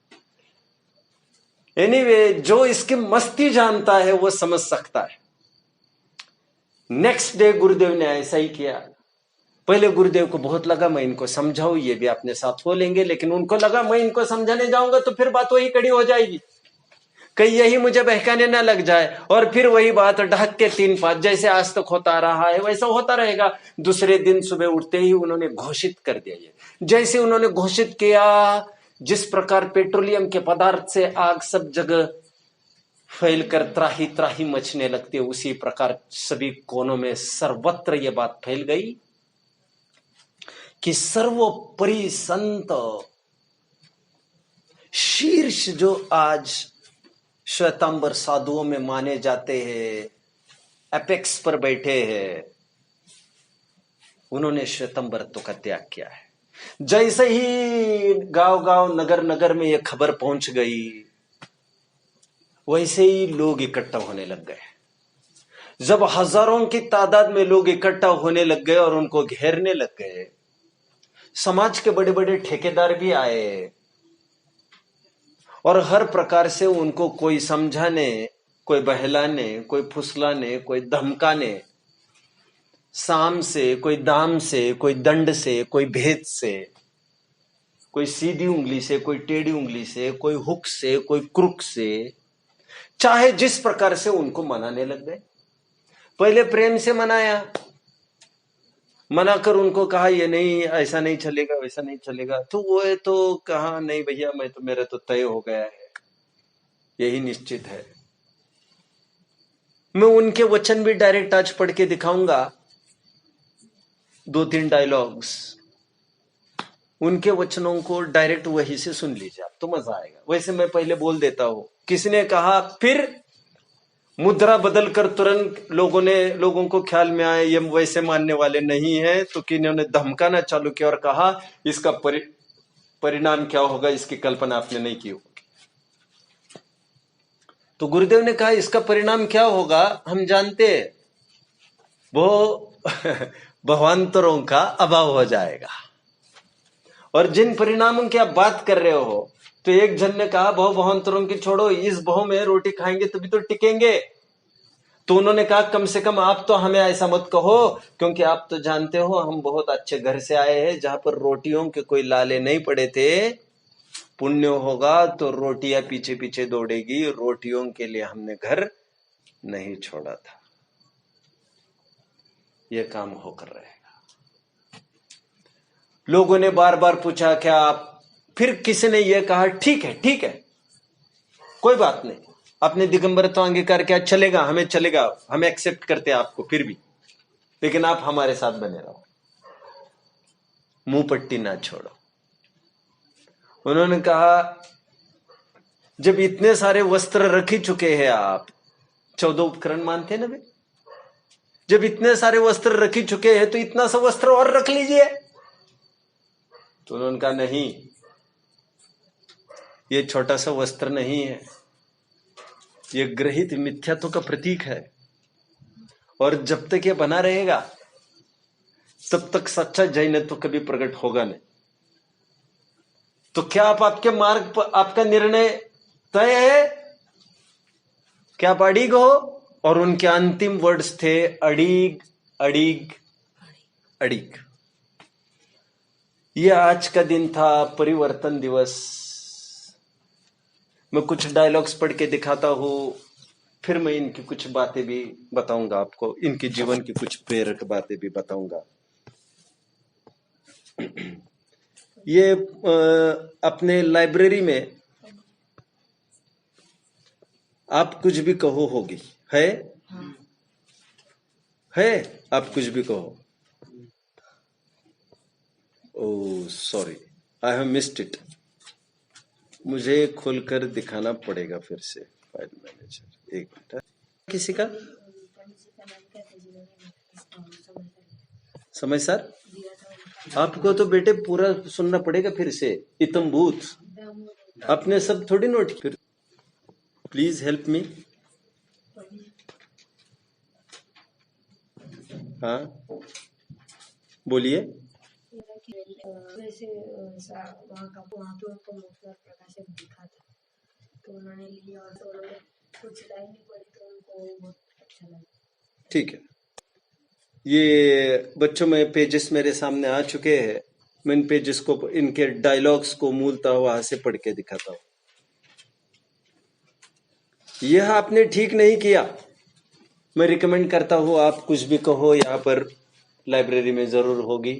एनीवे, जो इसकी मस्ती जानता है वो समझ सकता है। नेक्स्ट डे गुरुदेव ने ऐसा ही किया। पहले गुरुदेव को बहुत लगा मैं इनको समझाऊं, ये भी अपने साथ हो लेंगे, लेकिन उनको लगा मैं इनको समझाने जाऊंगा तो फिर बात वही कड़ी हो जाएगी, कहीं यही मुझे बहकाने ना लग जाए, और फिर वही बात ढक के 3-5 जैसे आज तक होता रहा है वैसा होता रहेगा। दूसरे दिन सुबह उठते ही उन्होंने घोषित कर दिया। ये जैसे उन्होंने घोषित किया, जिस प्रकार पेट्रोलियम के पदार्थ से आग सब जगह फैलकर त्राही त्राही मचने लगती है, उसी प्रकार सभी कोनों में सर्वत्र यह बात फैल गई कि सर्वोपरि संत शीर्ष जो आज श्वेतांबर साधुओं में माने जाते हैं, एपेक्स पर बैठे हैं, उन्होंने श्वेतांबरत्व का त्याग किया है। जैसे ही गांव गांव नगर नगर में यह खबर पहुंच गई, वैसे ही लोग इकट्ठा होने लग गए। जब हजारों की तादाद में लोग इकट्ठा होने लग गए और उनको घेरने लग गए, समाज के बड़े बड़े ठेकेदार भी आए और हर प्रकार से उनको कोई समझाने, कोई बहलाने, कोई फुसलाने, कोई धमकाने, साम से, कोई दाम से, कोई दंड से, कोई भेद से, कोई सीधी उंगली से, कोई टेढ़ी उंगली से, कोई हुक से, कोई क्रुक से, चाहे जिस प्रकार से उनको मनाने लग गए। पहले प्रेम से मनाया, मनाकर उनको कहा ये नहीं, ऐसा नहीं चलेगा, वैसा नहीं चलेगा, तो वो है तो कहा नहीं भैया, मैं तो, मेरा तो तय हो गया है, यही निश्चित है। मैं उनके वचन भी डायरेक्ट आज पढ़ के दिखाऊंगा, 2-3 डायलॉग्स, उनके वचनों को डायरेक्ट वही से सुन लीजिए आप, तो मजा आएगा। वैसे मैं पहले बोल देता हूं, किसने कहा, फिर मुद्रा बदलकर तुरंत लोगों को ख्याल में आए ये वैसे मानने वाले नहीं है, तो किन्होंने धमकाना चालू किया और कहा इसका परिणाम क्या होगा, इसकी कल्पना आपने नहीं की होगी। तो गुरुदेव ने कहा इसका परिणाम क्या होगा हम जानते हैं, वो भवांतरों का अभाव हो जाएगा। और जिन परिणामों की आप बात कर रहे हो, तो एक जन ने कहा भव भवांतरों की छोड़ो, इस भव में रोटी खाएंगे तभी तो टिकेंगे। तो उन्होंने कहा कम से कम आप तो हमें ऐसा मत कहो, क्योंकि आप तो जानते हो हम बहुत अच्छे घर से आए हैं जहां पर रोटियों के कोई लाले नहीं पड़े थे। पुण्य होगा तो रोटियां पीछे पीछे दौड़ेगी, रोटियों के लिए हमने घर नहीं छोड़ा था। यह काम होकर रहेगा। लोगों ने बार बार पूछा क्या आप, फिर किसी ने यह कहा ठीक है ठीक है, कोई बात नहीं, अपने दिगंबर तो अंगीकार क्या चलेगा, हमें चलेगा, हम एक्सेप्ट करते हैं आपको फिर भी, लेकिन आप हमारे साथ बने रहो, मुंह पट्टी ना छोड़ो। उन्होंने कहा जब इतने सारे वस्त्र रख ही चुके हैं आप, 14 उपकरण मानते ना वे, जब इतने सारे वस्त्र रख ही चुके हैं तो इतना सा वस्त्र और रख लीजिए। तो उन्होंने कहा नहीं, ये छोटा सा वस्त्र नहीं है, ये ग्रहित मिथ्यात्व का प्रतीक है, और जब तक ये बना रहेगा तब तक सच्चा जैनत्व कभी प्रकट होगा नहीं। तो क्या आप आपके मार्ग पर आपका निर्णय तय है, क्या आप अड़िग हो? और उनके अंतिम वर्ड्स थे अड़िग अड़िग अड़िग। यह आज का दिन था, परिवर्तन दिवस। मैं कुछ डायलॉग्स पढ़ के दिखाता हूं, फिर मैं इनकी कुछ बातें भी बताऊंगा आपको, इनके जीवन की कुछ प्रेरक बातें भी बताऊंगा। ये अपने लाइब्रेरी में आप कुछ भी कहो होगी, है? हाँ। है, आप कुछ भी कहो। Oh sorry, I have missed it. मुझे खोलकर दिखाना पड़ेगा फिर से फाइल मैनेजर। एक मिनट। किसी का समय सर, आपको तो बेटे पूरा सुनना पड़ेगा फिर से। इतम भूत अपने सब थोड़ी नोट। फिर प्लीज हेल्प मी। हाँ बोलिए। वैसे वहाँ पे उनको मुखर प्रकाशक दिखा था, तो उन्होंने लिया और तो उन्होंने कुछ लाइन नहीं पढ़ी तो उनको बहुत अच्छा लगा। ठीक है, ये बच्चों में पेजेस मेरे सामने आ चुके हैं। मैं इन पेजेस को, इनके डायलॉग्स को मूलतः वहां से पढ़ के दिखाता हूं। यह आपने ठीक नहीं किया। मैं रिकमेंड करता हूं आप कुछ भी कहो, यहाँ पर लाइब्रेरी में जरूर होगी।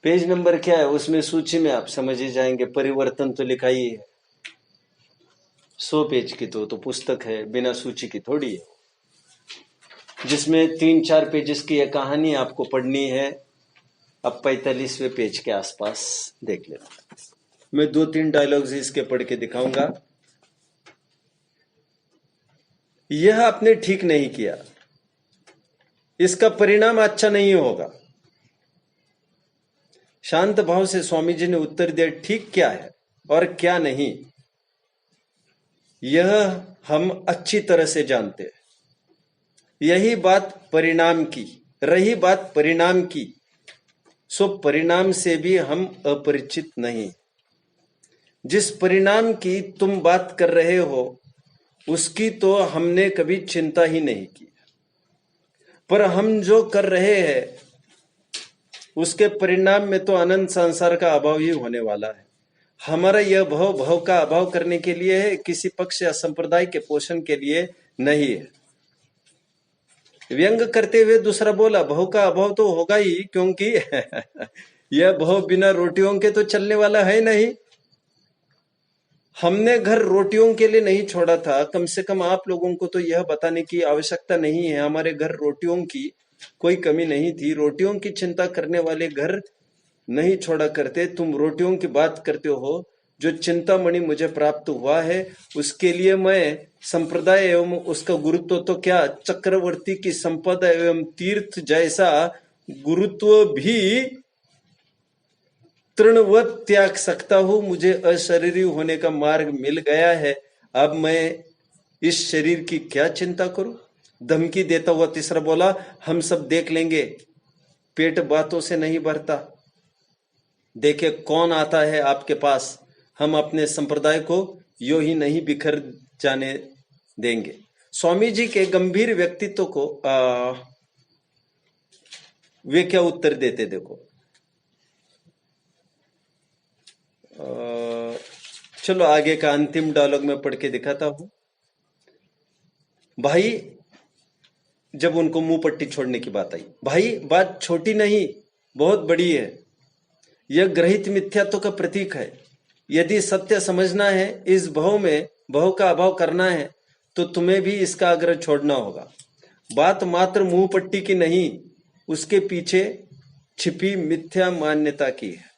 पेज नंबर क्या है उसमें सूची में आप समझ ही जाएंगे। परिवर्तन तो लिखा ही है। 100 पेज की तो पुस्तक है, बिना सूची की थोड़ी है, जिसमें 3-4 पेजेस की यह कहानी आपको पढ़नी है। अब 45वें पेज के आसपास देख लेना। मैं 2-3 डायलॉग्स इसके पढ़ के दिखाऊंगा। यह आपने ठीक नहीं किया, इसका परिणाम अच्छा नहीं होगा। शांत भाव से स्वामी जी ने उत्तर दिया, ठीक क्या है और क्या नहीं, यह हम अच्छी तरह से जानते हैं। यही बात परिणाम की, रही बात परिणाम की, सो परिणाम से भी हम अपरिचित नहीं। जिस परिणाम की तुम बात कर रहे हो उसकी तो हमने कभी चिंता ही नहीं की, पर हम जो कर रहे हैं उसके परिणाम में तो अनंत संसार का अभाव ही होने वाला है। हमारा यह भव का अभाव करने के लिए है, किसी पक्ष या संप्रदाय के पोषण के लिए नहीं है। व्यंग करते हुए दूसरा बोला, भव का अभाव तो होगा ही, क्योंकि यह भव बिना रोटियों के तो चलने वाला है नहीं। हमने घर रोटियों के लिए नहीं छोड़ा था। कम से कम आप लोगों को तो यह बताने की आवश्यकता नहीं है, हमारे घर रोटियों की कोई कमी नहीं थी। रोटियों की चिंता करने वाले घर नहीं छोड़ा करते। तुम रोटियों की बात करते हो। जो चिंतामणि मुझे प्राप्त हुआ है उसके लिए मैं संप्रदाय एवं उसका गुरुत्व तो क्या, चक्रवर्ती की संपदा एवं तीर्थ जैसा गुरुत्व भी तृणवत त्याग सकता हूं। मुझे अशरीरी होने का मार्ग मिल गया है। अब मैं इस शरीर की क्या चिंता करूं? धमकी देता हुआ तीसरा बोला, हम सब देख लेंगे, पेट बातों से नहीं भरता। देखे कौन आता है आपके पास। हम अपने संप्रदाय को यो ही नहीं बिखर जाने देंगे। स्वामी जी के गंभीर व्यक्तित्व को वे क्या उत्तर देते देखो। चलो आगे का अंतिम डायलॉग में पढ़ के दिखाता हूं। भाई, जब उनको मुंह पट्टी छोड़ने की बात आई, भाई बात छोटी नहीं बहुत बड़ी है। यह ग्रहित मिथ्यात्व का प्रतीक है। यदि सत्य समझना है, इस भव में भव का अभाव करना है, तो तुम्हें भी इसका आग्रह छोड़ना होगा। बात मात्र मुंह पट्टी की नहीं, उसके पीछे छिपी मिथ्या मान्यता की है।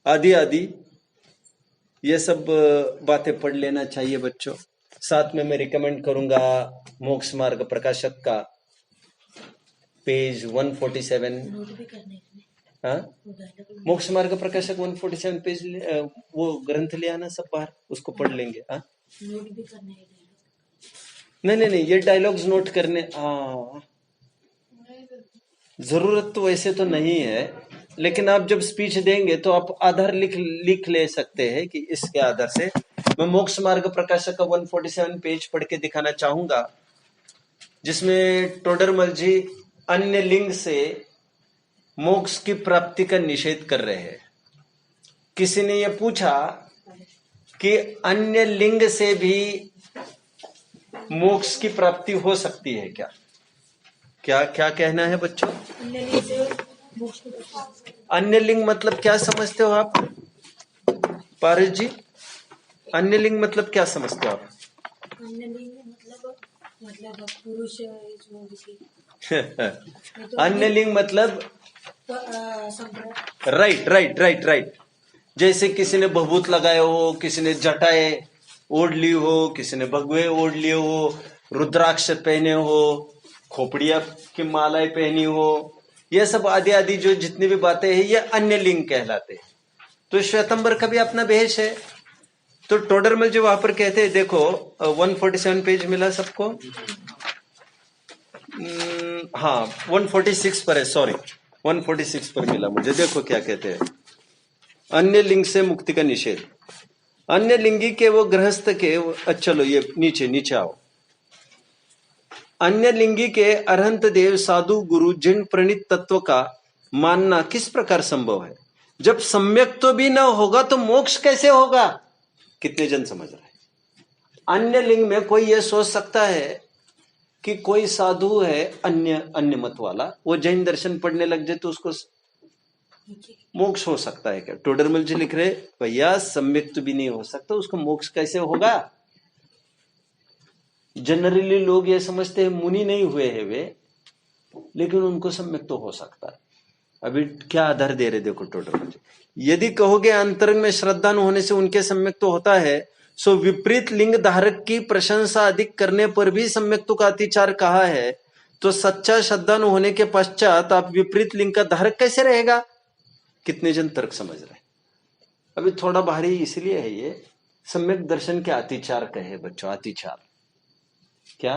आदि आदि ये सब बातें पढ़ लेना चाहिए बच्चों। साथ में मैं रिकमेंड करूंगा मोक्ष मार्ग प्रकाशक का पेज 147। नोट भी करने के लिए। हाँ, मोक्ष मार्ग प्रकाशक 147 पेज वो ग्रंथ ले आना सब बाहर, उसको पढ़ लेंगे। हाँ, नोट भी करने के लिए। नहीं, ये डायलॉग्स नोट करने जरूरत तो वैसे तो नहीं है, लेकिन आप जब स्पीच देंगे तो आप आधार लिख ले सकते हैं कि इसके आधार से मैं मोक्ष मार्ग प्रकाशक का 147 पेज पढ़ के दिखाना चाहूंगा, जिसमें टोडरमल जी अन्य लिंग से मोक्ष की प्राप्ति का निषेध कर रहे हैं। किसी ने यह पूछा कि अन्य लिंग से भी मोक्ष की प्राप्ति हो सकती है क्या? क्या क्या कहना है बच्चों? अन्य लिंग मतलब क्या समझते हो आप पारस जी? अन्य लिंग मतलब क्या समझते हो आप? अन्य लिंग मतलब पुरुष जो किसी अन्य लिंग मतलब संप्रदाय। Right right right right. जैसे किसी ने भभूत लगाए हो, किसी ने जटाए ओढ़ ली हो, किसी ने भगवे ओढ़ लिए हो, रुद्राक्ष पहने हो, खोपड़िया की मालाएं पहनी हो, ये सब आदि आदि जो जितनी भी बातें हैं ये अन्य लिंग कहलाते हैं। तो श्वेतंबर का भी अपना भेष है। तो टोडरमल जी वहां पर कहते हैं, देखो 147 पेज मिला सबको? हाँ 146 पर है, सॉरी 146 पर मिला मुझे। देखो क्या कहते हैं, अन्य लिंग से मुक्ति का निषेध। अन्य लिंगी के वो गृहस्थ के, चलो ये नीचे नीचे आओ। अन्य लिंगी के अरहंत देव साधु गुरु जिन प्रणीत तत्व का मानना किस प्रकार संभव है? जब सम्यक तो भी ना होगा तो मोक्ष कैसे होगा? कितने जन समझ रहे हैं? अन्य लिंग में कोई ये सोच सकता है कि कोई साधु है अन्य मत वाला, वो जैन दर्शन पढ़ने लग जाए तो उसको मोक्ष हो सकता है क्या? टोडरमल जी लिख रहे, भैया सम्यक तो भी नहीं हो सकता, उसको मोक्ष कैसे होगा? जनरली लोग ये समझते हैं मुनि नहीं हुए हैं वे, लेकिन उनको सम्यक तो हो सकता है। अभी क्या आधार दे रहे देखो टोडरमल जी, यदि कहोगे अंतरंग में श्रद्धा न होने से उनके सम्यक तो होता है, सो विपरीत लिंग धारक की प्रशंसा अधिक करने पर भी सम्यक तो का अतिचार कहा है, तो सच्चा श्रद्धा न होने के पश्चात आप विपरीत लिंग का धारक कैसे रहेगा? कितने जन तर्क समझ रहे हैं? अभी थोड़ा भारी इसलिए है ये, सम्यक दर्शन के अतिचार कहे बच्चों, अतिचार क्या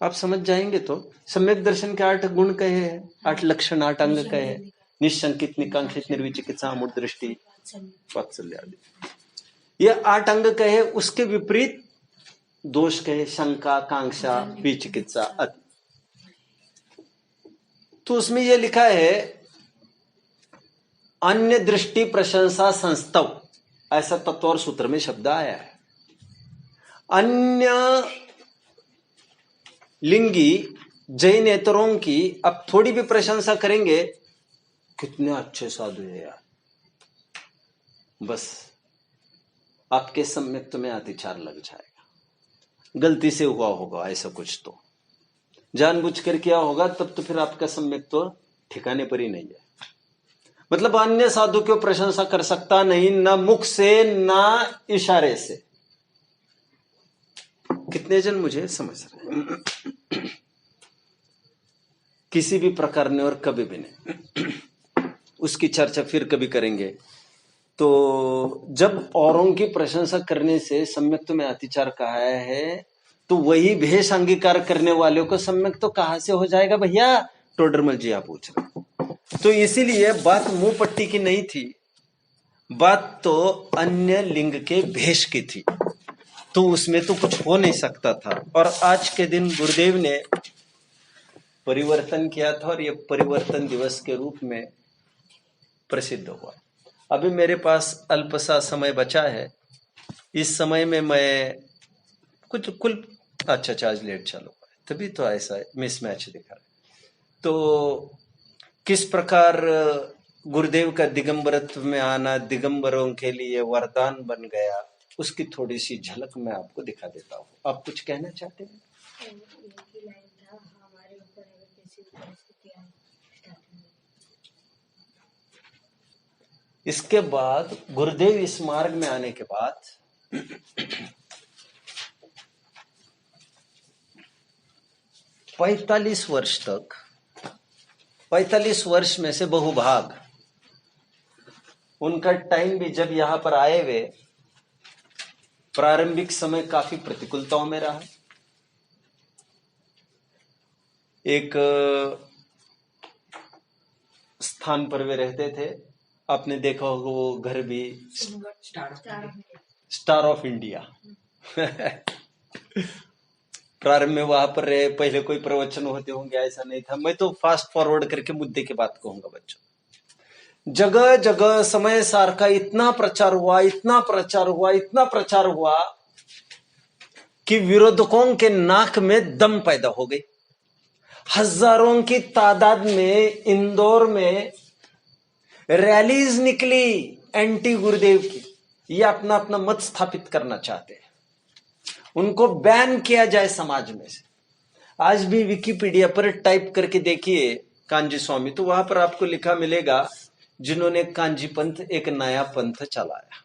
आप समझ जाएंगे तो। सम्यक दर्शन के 8 गुण कहे हैं, 8 लक्षण, 8 अंग कहे हैं, निशंकित, निकांक्षित, निर्विचिकित्सा, अमूढ़ दृष्टि, वात्सल्य आदि। ये 8 अंग कहे, उसके विपरीत दोष कहे, शंका, कांक्षा, विचिकित्सा आदि। तो उसमें यह लिखा है अन्य दृष्टि प्रशंसा संस्तव, ऐसा तत्व और सूत्र में शब्द आया है। अन्य लिंगी जैनेतरों की अब थोड़ी भी प्रशंसा करेंगे, कितने अच्छे साधु है यार, बस आपके सम्यक में अतिचार लग जाएगा। गलती से हुआ होगा ऐसा कुछ, तो जानबूझकर किया होगा, तब तो फिर आपका सम्यक तो ठिकाने पर ही नहीं है। मतलब अन्य साधु की प्रशंसा कर सकता नहीं, ना मुख से ना इशारे से। कितने जन मुझे समझ रहे हैं? किसी भी प्रकार ने और कभी भी नहीं। उसकी चर्चा फिर कभी करेंगे। तो जब औरों की प्रशंसा करने से सम्यक में अतिचार कहा है, तो वही भेष अंगीकार करने वालों को सम्यक तो कहां से हो जाएगा भैया? टोडरमल जी आप पूछ रहे। तो इसीलिए बात मुंह पट्टी की नहीं थी, बात तो अन्य लिंग के भेष की थी। तो उसमें तो कुछ हो नहीं सकता था। और आज के दिन गुरुदेव ने परिवर्तन किया था और ये परिवर्तन दिवस के रूप में प्रसिद्ध हुआ। अभी मेरे पास अल्प सा समय बचा है, इस समय में मैं कुछ कुल अच्छा आज लेट चालू हुआ है, तभी तो ऐसा मिसमैच दिखा रहा है। तो किस प्रकार गुरुदेव का दिगंबरत्व में आना दिगंबरों के लिए वरदान बन गया, उसकी थोड़ी सी झलक मैं आपको दिखा देता हूँ। आप कुछ कहना चाहते हैं? इसके बाद गुरुदेव इस मार्ग में आने के बाद 45 वर्ष तक, 45 वर्ष में से बहुभाग उनका टाइम भी जब यहां पर आए वे, प्रारंभिक समय काफी प्रतिकूलताओं में रहा। एक स्थान पर वे रहते थे, आपने देखा होगा वो घर भी स्टार ऑफ इंडिया। प्रारंभ में वहां पर रहे, पहले कोई प्रवचन होते होंगे, ऐसा नहीं था। मैं तो फास्ट फॉरवर्ड करके मुद्दे की बात कहूंगा बच्चों। जगह जगह समय सार का इतना प्रचार हुआ, इतना प्रचार हुआ, इतना प्रचार हुआ कि विरोधकों के नाक में दम पैदा हो गई। हजारों की तादाद में इंदौर में रैलीज निकली एंटी गुरुदेव की। ये अपना अपना मत स्थापित करना चाहते हैं, उनको बैन किया जाए समाज में से। आज भी विकिपीडिया पर टाइप करके देखिए कांजी स्वामी, तो वहां पर आपको लिखा मिलेगा जिन्होंने कांजी पंथ एक नया पंथ चलाया।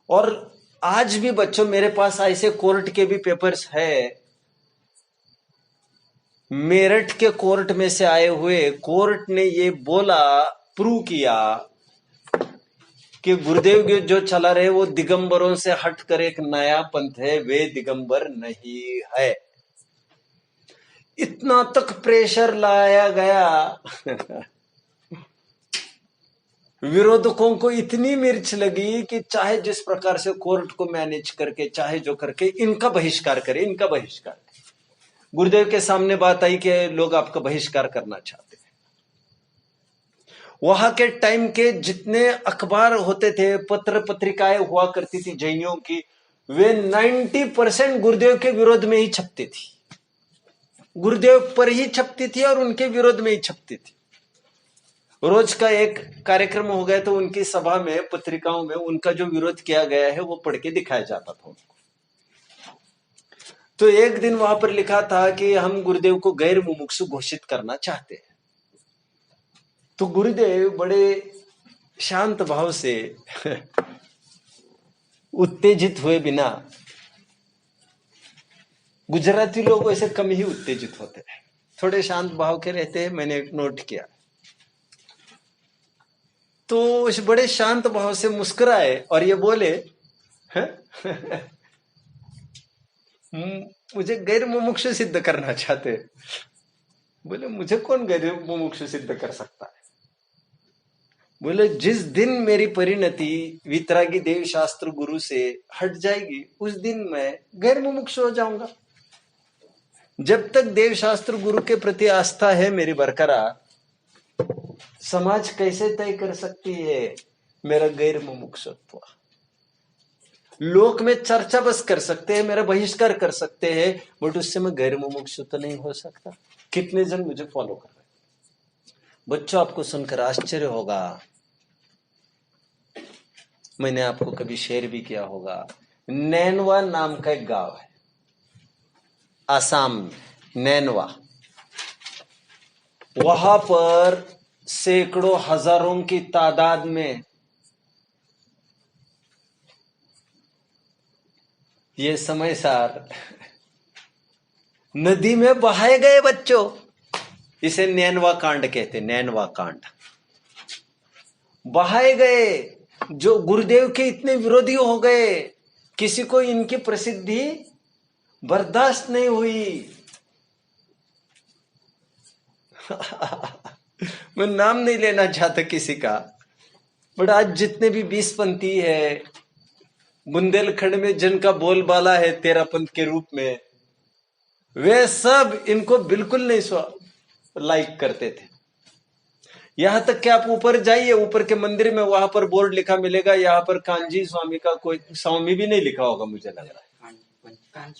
और आज भी बच्चों मेरे पास ऐसे कोर्ट के भी पेपर्स है, मेरठ के कोर्ट में से आए हुए, कोर्ट ने ये बोला, प्रूव किया कि गुरुदेव जो चला रहे वो दिगंबरों से हटकर एक नया पंथ है, वे दिगंबर नहीं है। इतना तक प्रेशर लाया गया विरोधकों को इतनी मिर्च लगी कि चाहे जिस प्रकार से कोर्ट को मैनेज करके, चाहे जो करके इनका बहिष्कार करे, इनका बहिष्कार करे। गुरुदेव के सामने बात आई कि लोग आपका बहिष्कार करना चाहते हैं। वहां के टाइम के जितने अखबार होते थे, पत्र पत्रिकाएं हुआ करती थी जैनियों की, वे 90% गुरुदेव के विरोध में ही छपती थी, गुरुदेव पर ही छपती थी और उनके विरोध में ही छपती थी। रोज का एक कार्यक्रम हो गया तो उनकी सभा में, पत्रिकाओं में उनका जो विरोध किया गया है वो पढ़ के दिखाया जाता था उनको। तो एक दिन वहां पर लिखा था कि हम गुरुदेव को गैर मुमुक्षु घोषित करना चाहते हैं। तो गुरुदेव बड़े शांत भाव से उत्तेजित हुए बिना, गुजराती लोग वैसे कम ही उत्तेजित होते हैं, थोड़े शांत भाव के रहते हैं, मैंने एक नोट किया। तो उस बड़े शांत भाव से मुस्कुराए और ये बोले मुझे गैर मुमुक्षु सिद्ध करना चाहते। बोले मुझे कौन गैर मुमुक्षु सिद्ध कर सकता है? बोले जिस दिन मेरी परिणति वितरागी देव शास्त्र गुरु से हट जाएगी उस दिन मैं गैर मुमुक्षु हो जाऊंगा। जब तक देव शास्त्र गुरु के प्रति आस्था है मेरी बरकरार, समाज कैसे तय कर सकती है मेरा गैर मुमुक्षुत्व? लोक में चर्चा बस कर सकते हैं, मेरा बहिष्कार कर सकते हैं, बट उससे मैं गैर मुमुक्षु तो नहीं हो सकता। कितने जन मुझे फॉलो कर रहे हैं? बच्चों आपको सुनकर आश्चर्य होगा, मैंने आपको कभी शेयर भी किया होगा। नैनवा नाम का एक गांव है आसाम में, नैनवा। वहां पर सैकड़ों हजारों की तादाद में ये समय सार नदी में बहाए गए बच्चों। इसे नैनवा कांड कहते, नैनवा कांड। बहाए गए, जो गुरुदेव के इतने विरोधी हो गए, किसी को इनकी प्रसिद्धि बर्दाश्त नहीं हुई। मैं नाम नहीं लेना चाहता किसी का, बट आज जितने भी 20 पंथी है, बुंदेलखंड में जिनका बोलबाला है तेरा पंथ के रूप में, वे सब इनको बिल्कुल नहीं लाइक करते थे। यहां तक कि आप ऊपर जाइए, ऊपर के मंदिर में, वहां पर बोर्ड लिखा मिलेगा, यहां पर कांजी स्वामी का कोई स्वामी भी नहीं लिखा होगा मुझे लग रहा है।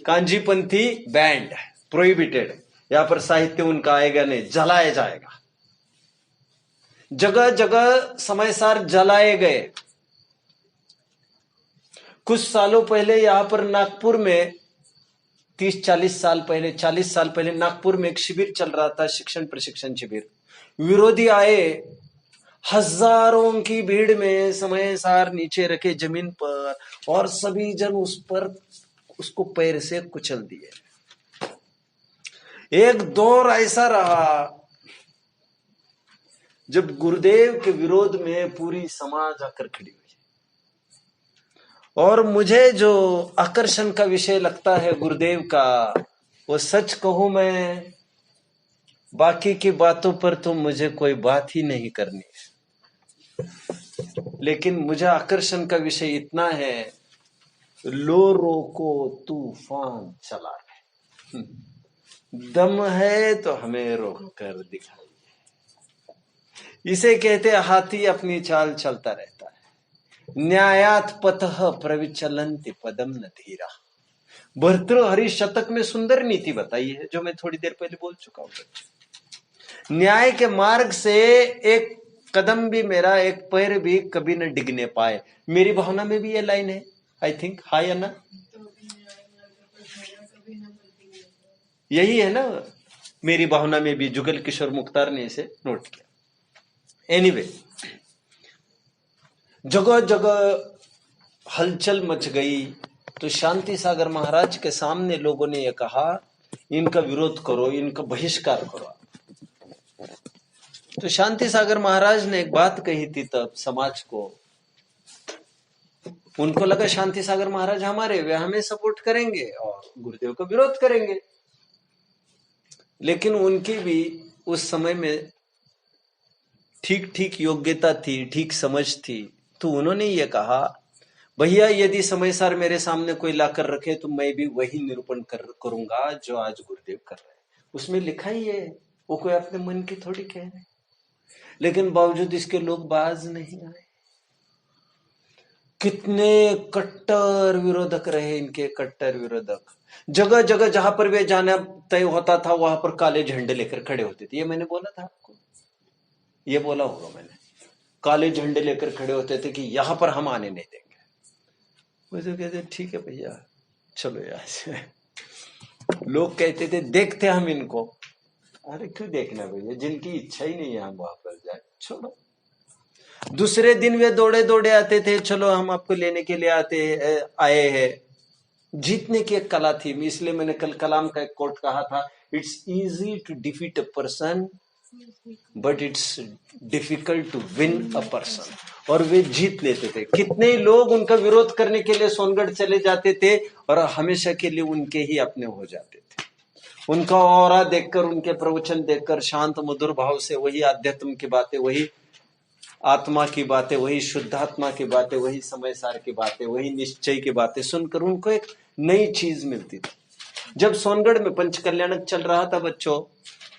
कांजी पंथी बैंड, प्रोहिबिटेड, यहां पर साहित्य उनका आएगा नहीं, जलाया जाएगा। जगह जगह समय सार जलाए गए। कुछ सालों पहले यहां पर नागपुर में 30-40 साल पहले, 40 साल पहले नागपुर में एक शिविर चल रहा था, शिक्षण प्रशिक्षण शिविर। विरोधी आए, हजारों की भीड़ में समय सार नीचे रखे जमीन पर, और सभी जन उस पर उसको पैर से कुचल दिए। एक दौर ऐसा रहा जब गुरुदेव के विरोध में पूरी समाज आकर खड़ी हुई। और मुझे जो आकर्षण का विषय लगता है गुरुदेव का, वो सच कहूं मैं, बाकी की बातों पर तो मुझे कोई बात ही नहीं करनी, लेकिन मुझे आकर्षण का विषय इतना है, लो रोको तूफान चला है, दम है तो हमें रोक कर दिखाइए। इसे कहते हाथी अपनी चाल चलता रहता है। न्यायात पतः प्रविचलन्ति पदम न धीरा। भर्तृहरि शतक में सुंदर नीति बताई है, जो मैं थोड़ी देर पहले बोल चुका हूं। न्याय के मार्ग से एक कदम भी मेरा, एक पैर भी कभी न डिगने पाए। मेरी भावना में भी ये लाइन है, आई थिंक, हाँ या ना? यही है ना, मेरी भावना में भी। जुगल किशोर मुख्तार ने इसे नोट किया। एनीवे, जगह जगह हलचल मच गई। तो शांति सागर महाराज के सामने लोगों ने यह कहा, इनका विरोध करो, इनका बहिष्कार करो। तो शांति सागर महाराज ने एक बात कही थी तब समाज को। उनको लगा शांति सागर महाराज हमारे, वे हमें सपोर्ट करेंगे और गुरुदेव का विरोध करेंगे। लेकिन उनकी भी उस समय में ठीक ठीक योग्यता थी, ठीक समझ थी। तो उन्होंने ये कहा, भैया यदि समय सार मेरे सामने कोई लाकर रखे तो मैं भी वही निरूपण करूंगा जो आज गुरुदेव कर रहे हैं। उसमें लिखा ही है, वो कोई अपने मन की थोड़ी कह रहे। लेकिन बावजूद इसके लोग बाज नहीं आए। कितने कट्टर विरोधक रहे इनके, कट्टर विरोधक। जगह जगह जहां पर वे जाना तय होता था वहां पर काले झंडे लेकर खड़े होते थे। ये मैंने बोला था आपको, ये बोला होगा मैंने। काले झंडे लेकर खड़े होते थे कि यहां पर हम आने नहीं देंगे। वो तो कहते ठीक है भैया चलो यहाँ से। लोग कहते थे देखते हम इनको। अरे क्यों देखना भैया, जिनकी इच्छा ही नहीं है हम वहां पर जाए, छोड़ो। दूसरे दिन वे दौड़े दौड़े आते थे, चलो हम आपको लेने के लिए आए हैं। जीतने की एक कला थी, इसलिए मैंने कल कलाम का एक कोट कहा था, it's easy to defeat a person but it's difficult to win a person. और वे जीत लेते थे। कितने लोग उनका विरोध करने के लिए सोनगढ़ चले जाते थे और हमेशा के लिए उनके ही अपने हो जाते थे। उनका ऑरा देखकर, उनके प्रवचन देखकर, शांत मधुर भाव से वही आध्यात्म की बातें, वही आत्मा की बातें, वही शुद्धात्मा की बातें, वही समय सार की बातें, वही निश्चय की बातें सुनकर उनको एक नई चीज मिलती थी। जब सोनगढ़ में पंच कल्याणक चल रहा था बच्चों,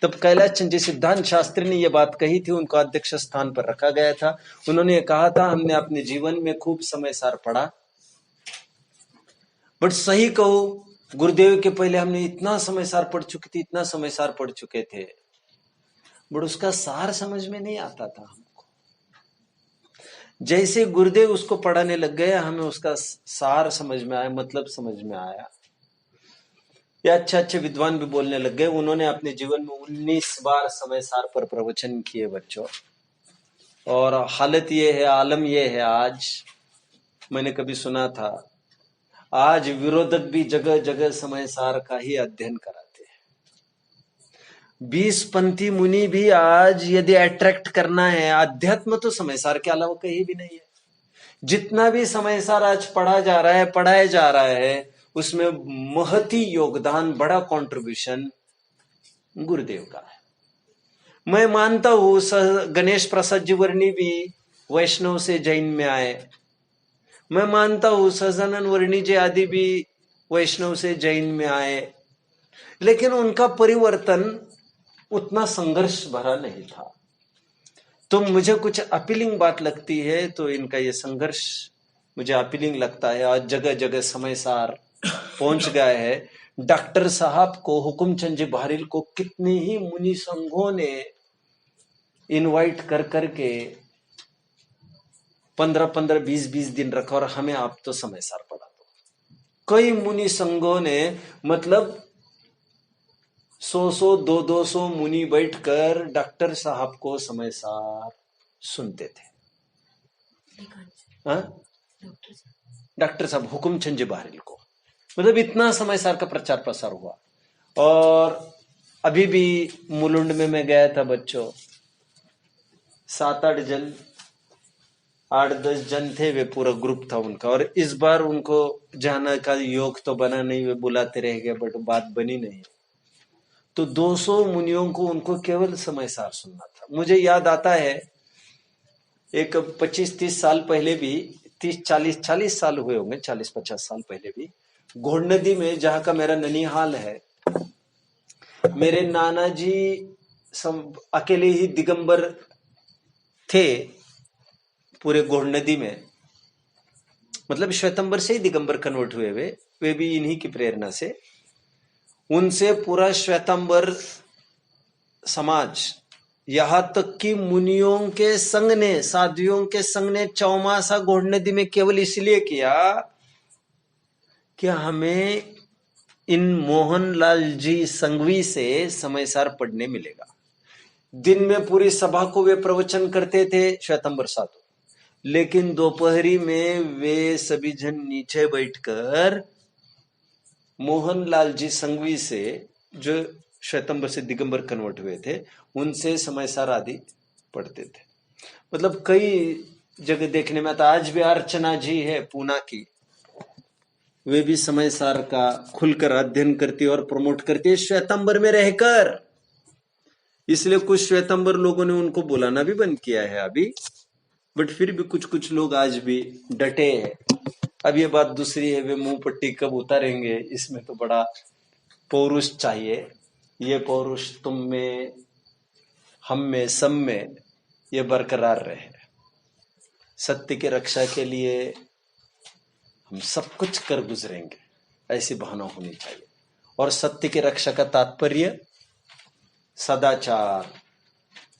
तब कैलाश चंद्र सिद्धांत शास्त्री ने यह बात कही थी। उनको अध्यक्ष स्थान पर रखा गया था। उन्होंने कहा था, हमने अपने जीवन में खूब समय सार पढ़ा, बट सही कहो गुरुदेव के पहले हमने इतना समय सार पढ़ चुके थे, इतना समय सार पढ़ चुके थे, बट उसका सार समझ में नहीं आता था हमको। जैसे गुरुदेव उसको पढ़ाने लग गए, हमें उसका सार समझ में आया, मतलब समझ में आया। या अच्छे अच्छे विद्वान भी बोलने लग गए। उन्होंने अपने जीवन में 19 बार समय सार पर प्रवचन किए बच्चों। और हालत ये है, आलम ये है, आज मैंने कभी सुना था, आज विरोधक भी जगह जगह समय सार का ही अध्ययन कराते हैं। 20 पंथी मुनि भी आज यदि अट्रैक्ट करना है, अध्यात्म तो समय सार के अलावा कहीं भी नहीं है। जितना भी समय सार आज पढ़ा जा रहा है, पढ़ाया जा रहा है, उसमें महती योगदान, बड़ा कंट्रीब्यूशन गुरुदेव का है। मैं मानता हूं गणेश प्रसाद जी वर्णी भी वैष्णव से जैन में आए। मैं मानता हूं सहजानंद वर्णी जी आदि भी वैष्णव से जैन में आए, लेकिन उनका परिवर्तन उतना संघर्ष भरा नहीं था। तो मुझे कुछ अपीलिंग बात लगती है, तो इनका ये संघर्ष मुझे अपीलिंग लगता है। आज जगह जगह समय सार पहुंच गया है। डॉक्टर साहब को, हुकुमचंद जी बहरील को कितने ही मुनि संघों ने इनवाइट कर करके 15-15, 20-20 दिन रखा और हमें आप तो समय सार पढ़ा दो। कई मुनि संघों ने, मतलब 100-100, 200-200 मुनि बैठकर डॉक्टर साहब को समय सार सुनते थे। डॉक्टर साहब हुकुमचंद जी बहरील को, मतलब इतना समय सार का प्रचार प्रसार हुआ। और अभी भी मुलुंड में मैं गया था बच्चों, 7-8 जन, 8-10 जन थे, वे पूरा ग्रुप था उनका। और इस बार उनको जाने का योग तो बना नहीं, वे बुलाते रह गए, बट बात बनी नहीं। तो 200 मुनियों को उनको केवल समय सार सुनना था। मुझे याद आता है, एक 25-30 साल पहले भी, 30-40 साल हुए होंगे, 40-50 साल पहले भी, घोड़ नदी में, जहां का मेरा ननिहाल है, मेरे नाना जी सब अकेले ही दिगंबर थे पूरे घोड़ नदी में। मतलब श्वेतंबर से ही दिगंबर कन्वर्ट हुए वे भी इन्हीं की प्रेरणा से। उनसे पूरा श्वेतंबर समाज यहां तक कि मुनियों के संग ने, साधुओं के संग ने चौमासा घोड़ नदी में केवल इसलिए किया कि हमें इन मोहनलाल जी संघवी से समयसार पढ़ने मिलेगा। दिन में पूरी सभा को वे प्रवचन करते थे श्वेतंबर साधु, लेकिन दोपहरी में वे सभी जन नीचे बैठकर मोहनलाल जी संघवी से, जो श्वेतंबर से दिगंबर कन्वर्ट हुए थे, उनसे समयसार आदि पढ़ते थे। मतलब कई जगह देखने में आता। आज भी अर्चना जी है पूना की, वे भी समयसार का खुलकर अध्ययन करती और प्रमोट करती है श्वेतंबर में रहकर। इसलिए कुछ श्वेतंबर लोगों ने उनको बुलाना भी बंद किया है अभी, बट फिर भी कुछ कुछ लोग आज भी डटे हैं। अब ये बात दूसरी है, वे मुंह पट्टी कब उतारेंगे, इसमें तो बड़ा पौरुष चाहिए। ये पौरुष तुम में, हम में, सब में ये बरकरार रहे। सत्य की रक्षा के लिए हम सब कुछ कर गुजरेंगे, ऐसी भावना होनी चाहिए। और सत्य की रक्षा का तात्पर्य सदाचार,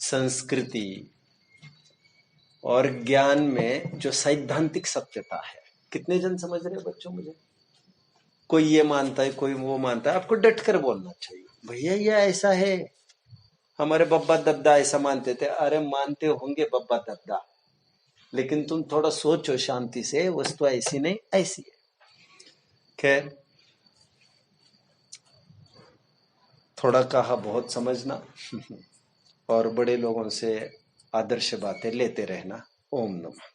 संस्कृति और ज्ञान में जो सैद्धांतिक सत्यता है। कितने जन समझ रहे हैं बच्चों मुझे? कोई ये मानता है, कोई वो मानता है। आपको डट कर बोलना चाहिए, भैया ये ऐसा है, हमारे बब्बा दादा ऐसा मानते थे। अरे मानते होंगे बब्बा दादा, लेकिन तुम थोड़ा सोचो शांति से, वस्तु ऐसी नहीं ऐसी है। खैर, थोड़ा कहा बहुत समझना और बड़े लोगों से आदर्श बातें लेते रहना। ओम नमः।